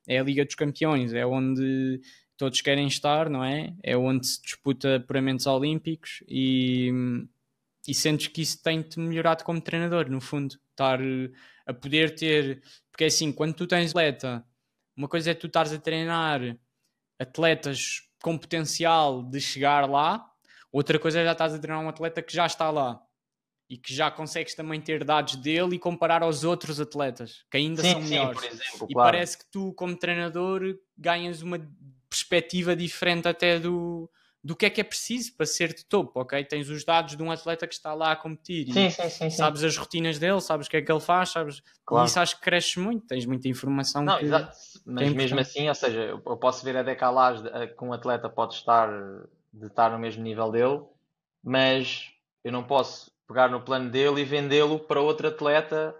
é a Liga dos Campeões, é onde todos querem estar, não é? É onde se disputa apuramentos olímpicos e sentes que isso tem-te melhorado como treinador, no fundo. Estar a poder ter... Porque é assim, quando tu tens atleta, uma coisa é tu estares a treinar atletas com potencial de chegar lá, outra coisa é já estás a treinar um atleta que já está lá e que já consegues também ter dados dele e comparar aos outros atletas, que ainda são melhores. Por exemplo, E claro. parece que tu, como treinador, ganhas uma perspectiva diferente até do que é preciso para ser de topo, ok? Tens os dados de um atleta que está lá a competir e sabes as rotinas dele, sabes o que é que ele faz, sabes? Claro. E isso acho que cresces muito, tens muita informação. Não, que, exato. Mas é mesmo assim, ou seja, eu posso ver a decalagem que um atleta pode estar de estar no mesmo nível dele, mas eu não posso pegar no plano dele e vendê-lo para outro atleta,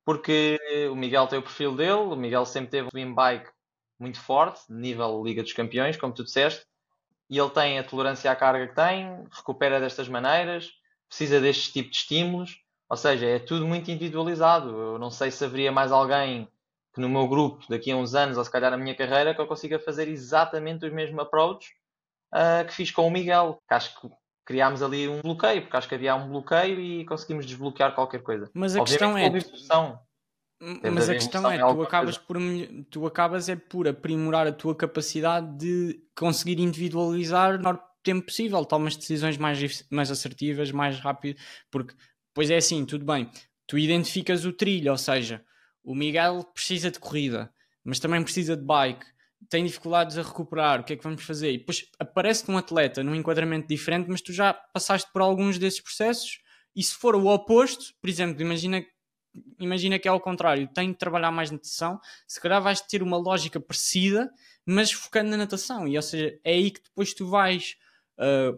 porque o Miguel tem o perfil dele, o Miguel sempre teve um swim bike muito forte, nível Liga dos Campeões, como tu disseste, e ele tem a tolerância à carga que tem, recupera destas maneiras, precisa deste tipo de estímulos, ou seja, é tudo muito individualizado. Eu não sei se haveria mais alguém que no meu grupo, daqui a uns anos, ou se calhar na minha carreira, que eu consiga fazer exatamente os mesmos approaches que fiz com o Miguel. Que acho que criámos ali um bloqueio, porque acho que havia um bloqueio e conseguimos desbloquear qualquer coisa. Mas a Obviamente questão é... houve evolução. Mas a questão é, tu acabas por aprimorar a tua capacidade de conseguir individualizar no menor tempo possível, tomas decisões mais assertivas, mais rápido, porque depois é assim, tudo bem, tu identificas o trilho, ou seja, o Miguel precisa de corrida, mas também precisa de bike, tem dificuldades a recuperar, o que é que vamos fazer? E depois aparece-te um atleta num enquadramento diferente, mas tu já passaste por alguns desses processos, e se for o oposto, por exemplo, imagina que é ao contrário, tenho de trabalhar mais natação, se calhar vais ter uma lógica parecida, mas focando na natação, e ou seja, é aí que depois tu vais,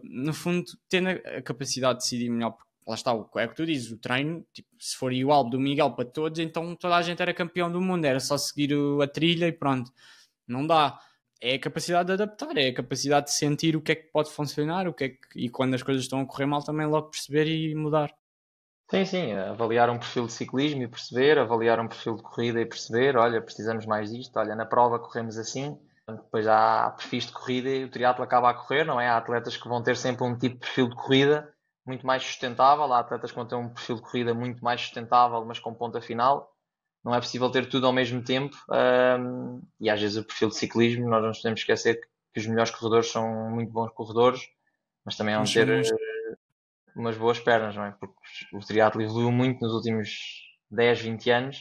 no fundo, tendo a capacidade de decidir melhor, porque lá está, é o que tu dizes, o treino, tipo, se for igual do Miguel para todos, então toda a gente era campeão do mundo, era só seguir a trilha e pronto, não dá. É a capacidade de adaptar, é a capacidade de sentir o que é que pode funcionar, e quando as coisas estão a correr mal também logo perceber e mudar. Sim, avaliar um perfil de ciclismo e perceber, avaliar um perfil de corrida e perceber, olha, precisamos mais disto, olha, na prova corremos assim, depois há perfis de corrida e o triatlo acaba a correr, não é? Há atletas que vão ter sempre um tipo de perfil de corrida muito mais sustentável, há atletas que vão ter um perfil de corrida muito mais sustentável, mas com ponta final. Não é possível ter tudo ao mesmo tempo, e às vezes o perfil de ciclismo, nós não nos podemos esquecer que os melhores corredores são muito bons corredores, mas também vão ter umas boas pernas, não é? Porque o triatlo evoluiu muito nos últimos 10, 20 anos,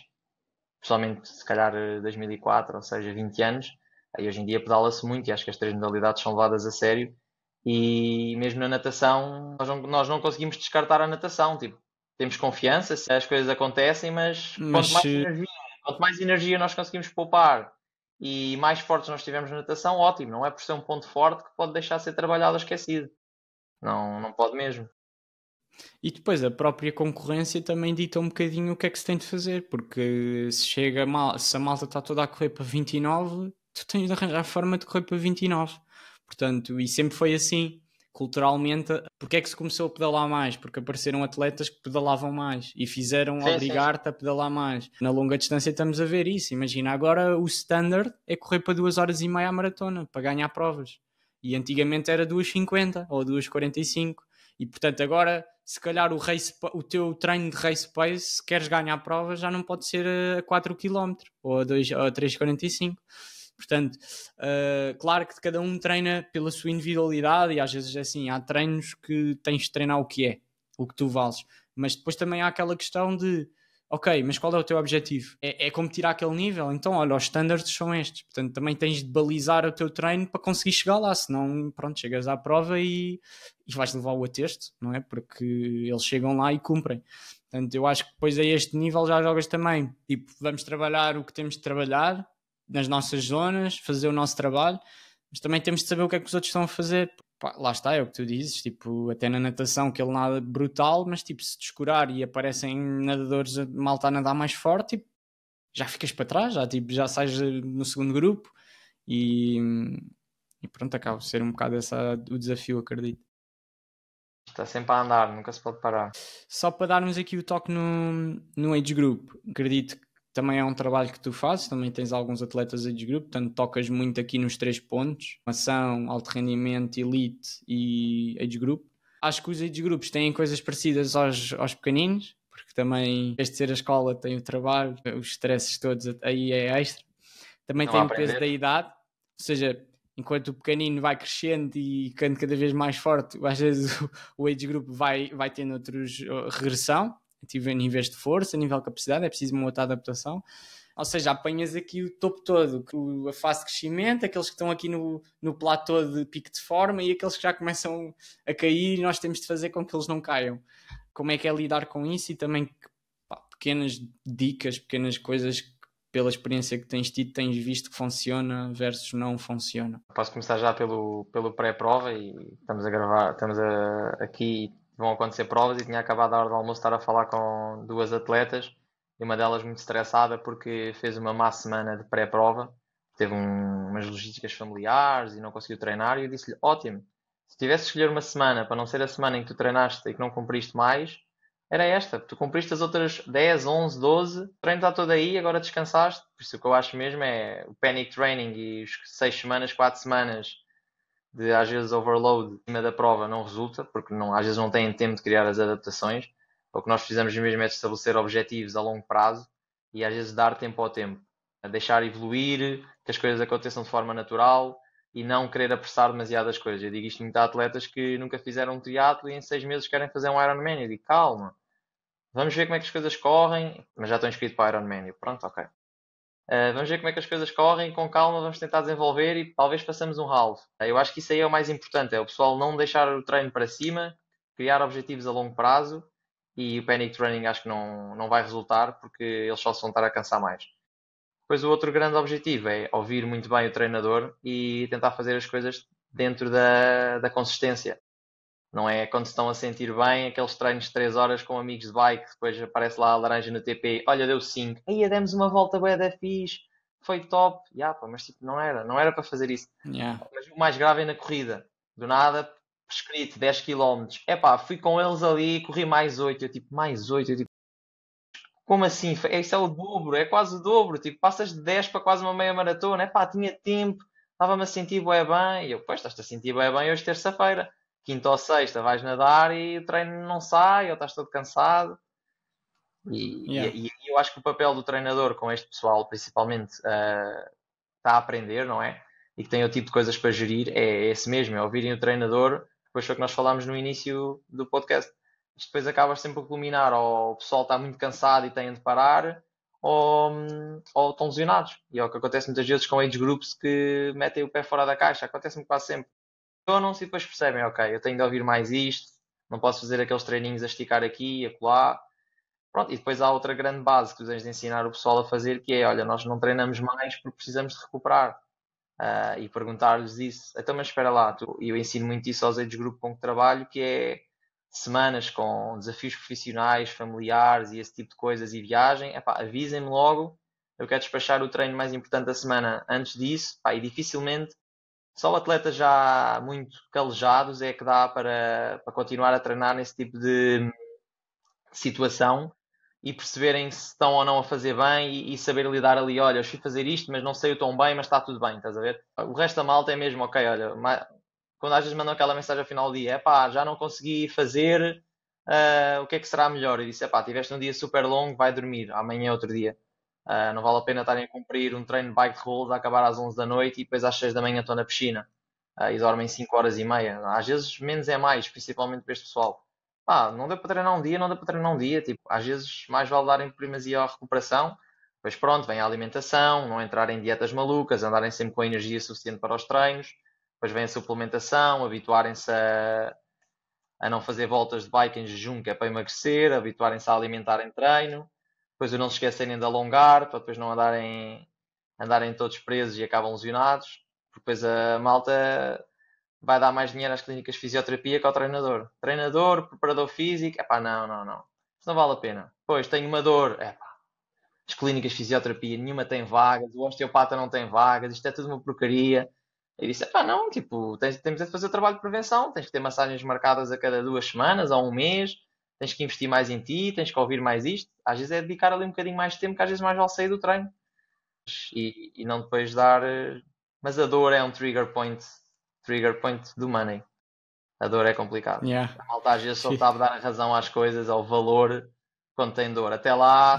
pessoalmente se calhar 2004, ou seja, 20 anos. Aí hoje em dia pedala-se muito e acho que as três modalidades são levadas a sério. E mesmo na natação, nós não conseguimos descartar a natação. Tipo, temos confiança, se as coisas acontecem, mas quanto mais energia nós conseguimos poupar e mais fortes nós estivermos na natação, ótimo. Não é por ser um ponto forte que pode deixar de ser trabalhado ou esquecido. Não pode mesmo. E depois a própria concorrência também dita um bocadinho o que é que se tem de fazer, porque se a malta está toda a correr para 29, tu tens de arranjar a forma de correr para 29. Portanto, e sempre foi assim, culturalmente. Porque é que se começou a pedalar mais? Porque apareceram atletas que pedalavam mais e fizeram obrigar-te a pedalar mais. Na longa distância estamos a ver isso. Imagina, agora o standard é correr para 2 horas e meia à maratona, para ganhar provas. E antigamente era 2h50 ou 2h45. E portanto agora, se calhar o teu treino de race pace, se queres ganhar a prova, já não pode ser a 4 km ou a 3h45. Portanto, claro que cada um treina pela sua individualidade e às vezes é assim, há treinos que tens de treinar o que tu vales. Mas depois também há aquela questão de ok, mas qual é o teu objetivo? É competir àquele nível? Então, olha, os standards são estes. Portanto, também tens de balizar o teu treino para conseguir chegar lá. Senão, pronto, chegas à prova e vais levar o ateste, não é? Porque eles chegam lá e cumprem. Portanto, eu acho que depois a este nível já jogas também. Tipo, vamos trabalhar o que temos de trabalhar nas nossas zonas, fazer o nosso trabalho, mas também temos de saber o que é que os outros estão a fazer. Pá, lá está, é o que tu dizes, tipo, até na natação que ele nada brutal, mas tipo, se descurar e aparecem nadadores a malta a nadar mais forte, tipo, já ficas para trás, já sais no segundo grupo e pronto, acaba de ser um bocado o desafio, acredito. Está sempre a andar, nunca se pode parar. Só para darmos aqui o toque no age group, acredito que também é um trabalho que tu fazes, também tens alguns atletas age group, portanto tocas muito aqui nos 3 pontos, formação, alto rendimento, elite e age group. Acho que os age groups têm coisas parecidas aos pequeninos, porque também, em vez de ser a escola, tem o trabalho, os stresses todos aí é extra. Também Não há tem o peso aprender. da idade, ou seja, enquanto o pequenino vai crescendo e ficando cada vez mais forte, às vezes o age group vai tendo outros regressão, a níveis de força, a nível de capacidade, é preciso uma outra adaptação. Ou seja, apanhas aqui o topo todo, a fase de crescimento, aqueles que estão aqui no platô de pico de forma e aqueles que já começam a cair e nós temos de fazer com que eles não caiam. Como é que é lidar com isso e também pequenas dicas, pequenas coisas que, pela experiência que tens tido, tens visto que funciona versus não funciona. Posso começar já pelo pré-prova e estamos a gravar, aqui, vão acontecer provas e tinha acabado a hora do almoço estar a falar com 2 atletas e uma delas muito estressada porque fez uma má semana de pré-prova, teve umas logísticas familiares e não conseguiu treinar e eu disse-lhe, ótimo, se tivesse de escolher uma semana para não ser a semana em que tu treinaste e que não cumpriste mais, era esta. Tu cumpriste as outras 10, 11, 12, o treino está todo aí, agora descansaste. Por isso o que eu acho mesmo é o panic training e os 6 semanas, 4 semanas de às vezes overload em cima da prova não resulta, porque não, às vezes não têm tempo de criar as adaptações. O que nós precisamos mesmo é de estabelecer objetivos a longo prazo e às vezes dar tempo ao tempo. A deixar evoluir, que as coisas aconteçam de forma natural e não querer apressar demasiado as coisas. Eu digo isto muito a atletas que nunca fizeram um triatlo e em 6 meses querem fazer um Ironman. Eu digo, calma, vamos ver como é que as coisas correm, mas já estou inscrito para Ironman. Pronto, ok. Vamos ver como é que as coisas correm, com calma, vamos tentar desenvolver e talvez façamos um halve. Eu acho que isso aí é o mais importante, é o pessoal não deixar o treino para cima, criar objetivos a longo prazo e o panic training acho que não vai resultar porque eles só se vão estar a cansar mais. Depois o outro grande objetivo é ouvir muito bem o treinador e tentar fazer as coisas dentro da consistência. Não é quando se estão a sentir bem, aqueles treinos de 3 horas com amigos de bike, depois aparece lá a laranja no TP, olha, deu 5, aí demos uma volta bué da fixe, foi top. Pá, mas tipo, não era para fazer isso. Yeah. Mas o mais grave é na corrida, do nada, prescrito 10 km. Pá, fui com eles ali, corri mais 8, eu tipo, mais 8, eu tipo, como assim? Isso é o dobro, é quase o dobro, tipo, passas de 10 para quase uma meia maratona, pá, tinha tempo, estava-me a sentir bué bem, e eu, pois, estás-te a sentir bué bem hoje terça-feira, quinta ou sexta vais nadar e o treino não sai, ou estás todo cansado, Yeah. e eu acho que o papel do treinador com este pessoal, principalmente, está a aprender, não é? E que tem o tipo de coisas para gerir, é esse mesmo, é ouvirem o treinador, depois foi o que nós falámos no início do podcast. Isto depois acaba sempre a culminar, ou o pessoal está muito cansado e tem de parar, ou estão lesionados. E é o que acontece muitas vezes com age groups que metem o pé fora da caixa, acontece-me quase sempre. Lesionam-se e depois percebem, ok, eu tenho de ouvir mais isto, não posso fazer aqueles treininhos a esticar aqui e acolá. Pronto, e depois há outra grande base que tu tens de ensinar o pessoal a fazer, que é, olha, nós não treinamos mais porque precisamos de recuperar. E perguntar-lhes isso. Então, mas espera lá, eu ensino muito isso aos age group com que trabalho, que é semanas com desafios profissionais, familiares e esse tipo de coisas e viagem. Avisem-me logo, eu quero despachar o treino mais importante da semana antes disso, e dificilmente só atletas já muito calejados é que dá para continuar a treinar nesse tipo de situação e perceberem se estão ou não a fazer bem e saber lidar ali, olha, eu fui fazer isto, mas não sei o tão bem, mas está tudo bem, estás a ver? O resto da malta é mesmo, ok, olha, quando às vezes mandam aquela mensagem ao final do dia, já não consegui fazer, o que é que será melhor? E disse, tiveste um dia super longo, vai dormir, amanhã é outro dia. Não vale a pena estarem a cumprir um treino de bike de rolls a acabar às 11 da noite e depois às 6 da manhã estão na piscina e dormem 5 horas e meia. Às vezes menos é mais, principalmente para este pessoal. Não deu para treinar um dia, não deu para treinar um dia. Tipo, às vezes mais vale darem primazia à recuperação. Depois pronto, vem a alimentação, não entrar em dietas malucas, andarem sempre com a energia suficiente para os treinos. Depois vem a suplementação, habituarem-se a não fazer voltas de bike em jejum, que é para emagrecer, habituarem-se a alimentar em treino. Depois não se esquecerem de alongar, para depois não andarem todos presos e acabam lesionados. Depois a malta vai dar mais dinheiro às clínicas de fisioterapia que ao treinador. Treinador, preparador físico, não. Isso não vale a pena. Pois, tenho uma dor, as clínicas de fisioterapia, nenhuma tem vagas, o osteopata não tem vagas, isto é tudo uma porcaria. Eu disse, não, tipo, temos de fazer o trabalho de prevenção, tens que ter massagens marcadas a cada 2 semanas ou um mês, tens que investir mais em ti, tens que ouvir mais isto. Às vezes é dedicar ali um bocadinho mais de tempo, que às vezes mais vale sair do treino. E não depois dar. Mas a dor é um trigger point do money. A dor é complicado. Yeah. A malta às vezes só sabe dar a razão às coisas, ao valor, quando tem dor. Até lá,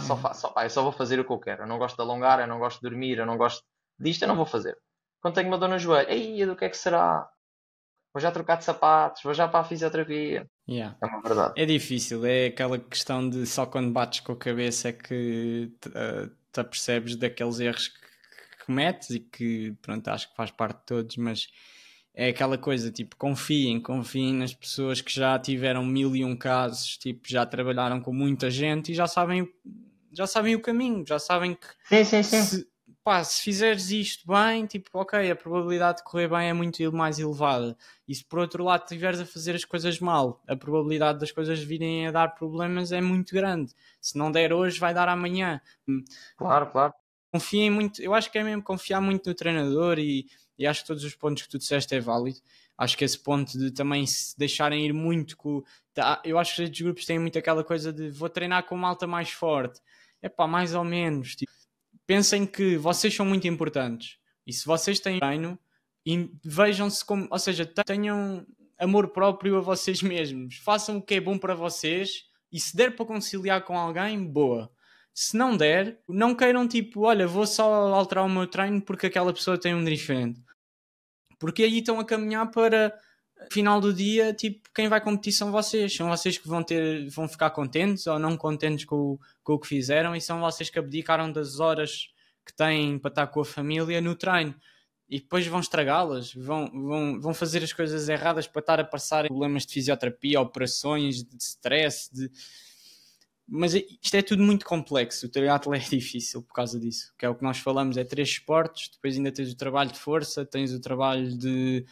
eu só vou fazer o que eu quero. Eu não gosto de alongar, eu não gosto de dormir, eu não gosto disto, eu não vou fazer. Quando tenho uma dor no joelho, ei, do que é que será? Vou já trocar de sapatos, vou já para a fisioterapia. Yeah. É uma verdade. É difícil, é aquela questão de só quando bates com a cabeça é que te apercebes daqueles erros que cometes e que, pronto, acho que faz parte de todos, mas é aquela coisa, tipo, confiem nas pessoas que já tiveram 1001 casos, tipo, já trabalharam com muita gente e já sabem o caminho, já sabem que Sim. se fizeres isto bem, tipo, ok, a probabilidade de correr bem é muito mais elevada. E se por outro lado estiveres a fazer as coisas mal, a probabilidade das coisas virem a dar problemas é muito grande. Se não der hoje, vai dar amanhã. Claro. Confiem muito, eu acho que é mesmo confiar muito no treinador e acho que todos os pontos que tu disseste é válido. Acho que esse ponto de também se deixarem ir muito com... Eu acho que os grupos têm muito aquela coisa de vou treinar com malta mais forte. É pá, mais ou menos. Tipo, pensem que vocês são muito importantes. E se vocês têm treino, vejam-se como... Ou seja, tenham amor próprio a vocês mesmos. Façam o que é bom para vocês e se der para conciliar com alguém, boa. Se não der, não queiram tipo, olha, vou só alterar o meu treino porque aquela pessoa tem um diferente. Porque aí estão a caminhar para final do dia, tipo, quem vai competir são vocês que vão ficar contentes ou não contentes com o que fizeram e são vocês que abdicaram das horas que têm para estar com a família no treino e depois vão estragá-las, vão fazer as coisas erradas para estar a passar problemas de fisioterapia, operações, de stress, mas isto é tudo muito complexo. O triatlo é difícil por causa disso, que é o que nós falamos, é 3 esportes, depois ainda tens o trabalho de força, tens o trabalho de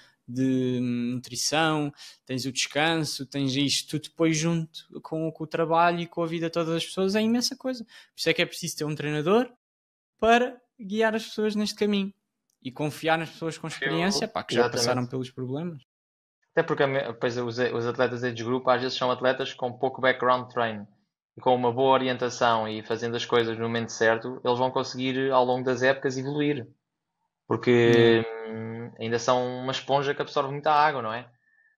nutrição, tens o descanso, tens isto tudo depois junto com o trabalho e com a vida de todas as pessoas, é imensa coisa. Por isso é que é preciso ter um treinador para guiar as pessoas neste caminho e confiar nas pessoas com experiência, que já passaram pelos problemas. Até porque depois os atletas de grupo às vezes são atletas com pouco background train e com uma boa orientação e fazendo as coisas no momento certo, eles vão conseguir ao longo das épocas evoluir. Porque ainda são uma esponja que absorve muita água, não é?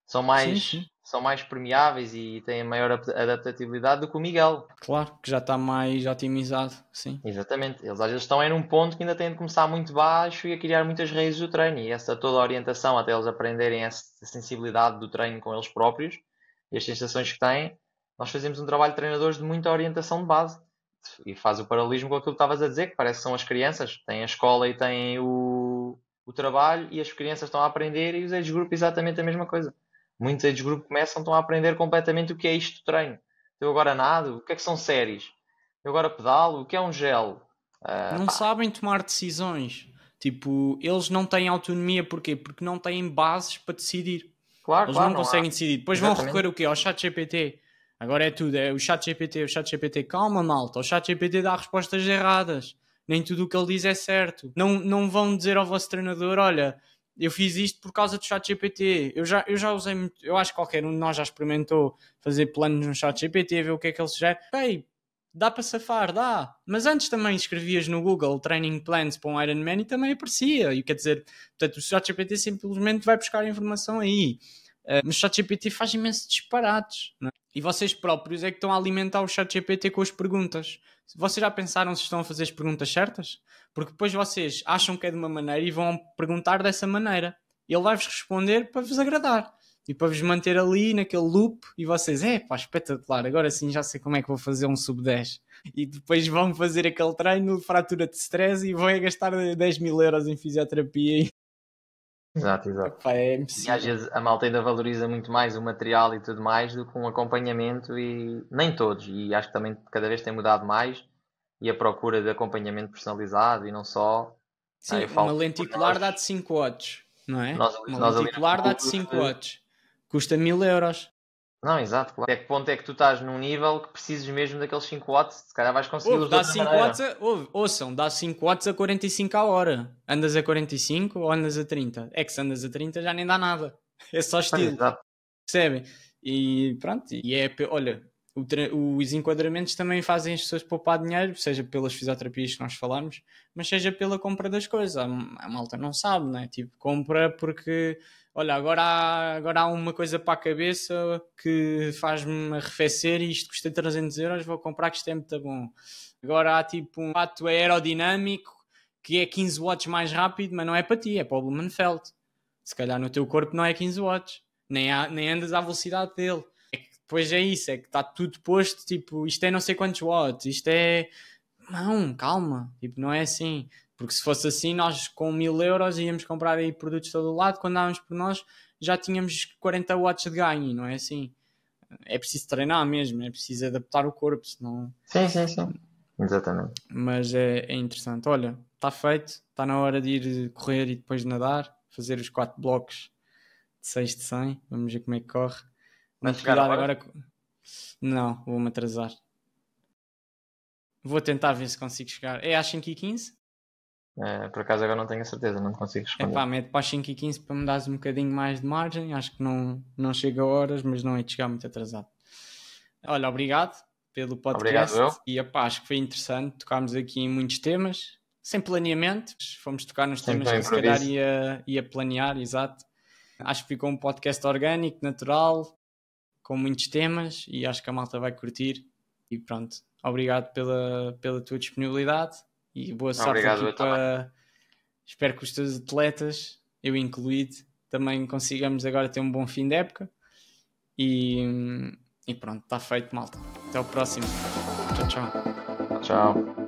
São mais permeáveis e têm maior adaptabilidade do que o Miguel. Claro, que já está mais otimizado, sim. Exatamente. Eles às vezes estão num ponto que ainda têm de começar muito baixo e a criar muitas raízes do treino. E essa toda a orientação, até eles aprenderem essa sensibilidade do treino com eles próprios e as sensações que têm, nós fazemos um trabalho de treinadores de muita orientação de base. E faz o paralelismo com aquilo que estavas a dizer, que parece que são as crianças. Têm a escola e têm o trabalho e as crianças estão a aprender e os age group exatamente a mesma coisa. Muitos age group estão a aprender completamente o que é isto de treino. Eu agora nado, o que é que são séries? Eu agora pedalo, o que é um gel? Não sabem tomar decisões. Tipo, eles não têm autonomia, porquê? Porque não têm bases para decidir. Claro, eles não conseguem decidir. Depois Exatamente. vão recorrer o quê? Ao chat GPT. Agora é tudo, é o chat GPT. Calma, malta, o chat GPT dá respostas erradas. Nem tudo o que ele diz é certo. Não vão dizer ao vosso treinador, olha, eu fiz isto por causa do chat GPT. Eu já usei muito, eu acho que qualquer um de nós já experimentou fazer planos no chat GPT, ver o que é que ele sugere. Ok, dá para safar, dá. Mas antes também escrevias no Google Training Plans para um Ironman e também aparecia. E quer dizer, portanto, o chat GPT simplesmente vai buscar a informação aí. Mas o ChatGPT faz imensos disparates, não é? E vocês próprios é que estão a alimentar o ChatGPT com as perguntas. Vocês já pensaram se estão a fazer as perguntas certas? Porque depois vocês acham que é de uma maneira e vão perguntar dessa maneira. Ele vai-vos responder para vos agradar e para vos manter ali naquele loop e vocês, espetacular, agora sim já sei como é que vou fazer um sub-10. E depois vão fazer aquele treino de fratura de stress e vão gastar 10 mil euros em fisioterapia. Exato. É e às vezes a malta ainda valoriza muito mais o material e tudo mais do que um acompanhamento e nem todos. E acho que também cada vez tem mudado mais e a procura de acompanhamento personalizado e não só. Sim, uma lenticular dá-te 5 watts, não é? Uma lenticular dá-te 5 watts. Custa 1000 euros. Não, exato, claro. Até que ponto é que tu estás num nível que precisas mesmo daqueles 5 watts? Se calhar vais conseguir os dá 5 watts dá 5 watts a 45 a hora. Andas a 45 ou andas a 30? É que se andas a 30 já nem dá nada. É só estilo. Percebem? E pronto, olha, os enquadramentos também fazem as pessoas poupar dinheiro, seja pelas fisioterapias que nós falamos, mas seja pela compra das coisas. A malta não sabe, né? Tipo, compra porque, olha, agora há uma coisa para a cabeça que faz-me arrefecer e isto custa 300€, vou comprar que isto é muito bom. Agora há tipo um fato aerodinâmico que é 15 watts mais rápido, mas não é para ti, é para o Blumenfeld. Se calhar no teu corpo não é 15 watts, nem andas à velocidade dele. Depois é isso, é que está tudo posto, tipo, isto é não sei quantos watts, isto é... Não, calma, tipo, não é assim. Porque se fosse assim, nós com 1000€ íamos comprar aí produtos de todo o lado, quando dávamos por nós, já tínhamos 40 watts de ganho, não é assim. É preciso treinar mesmo, é preciso adaptar o corpo, senão... Sim. Exatamente. Mas é interessante. Olha, está feito, está na hora de ir correr e depois nadar, fazer os 4 blocos de 6 de 100, vamos ver como é que corre. Vais chegar agora? Não, vou-me atrasar. Vou tentar ver se consigo chegar. É às 5h15? Por acaso agora não tenho a certeza, não consigo responder. Epá, mete para as 5h15 para me dares um bocadinho mais de margem. Acho que não chega a horas, mas não é de chegar muito atrasado. Olha, obrigado pelo podcast. Obrigado, eu. E epá, acho que foi interessante. Tocámos aqui em muitos temas, sem planeamento. Fomos tocar nos temas que se calhar ia planear, exato. Acho que ficou um podcast orgânico, natural, com muitos temas e acho que a malta vai curtir. E pronto, obrigado pela tua disponibilidade e boa sorte. Obrigado, aqui para... Espero que os teus atletas, eu incluído, também consigamos agora ter um bom fim de época. E pronto, está feito, malta. Até o próximo. Tchau, tchau. Tchau.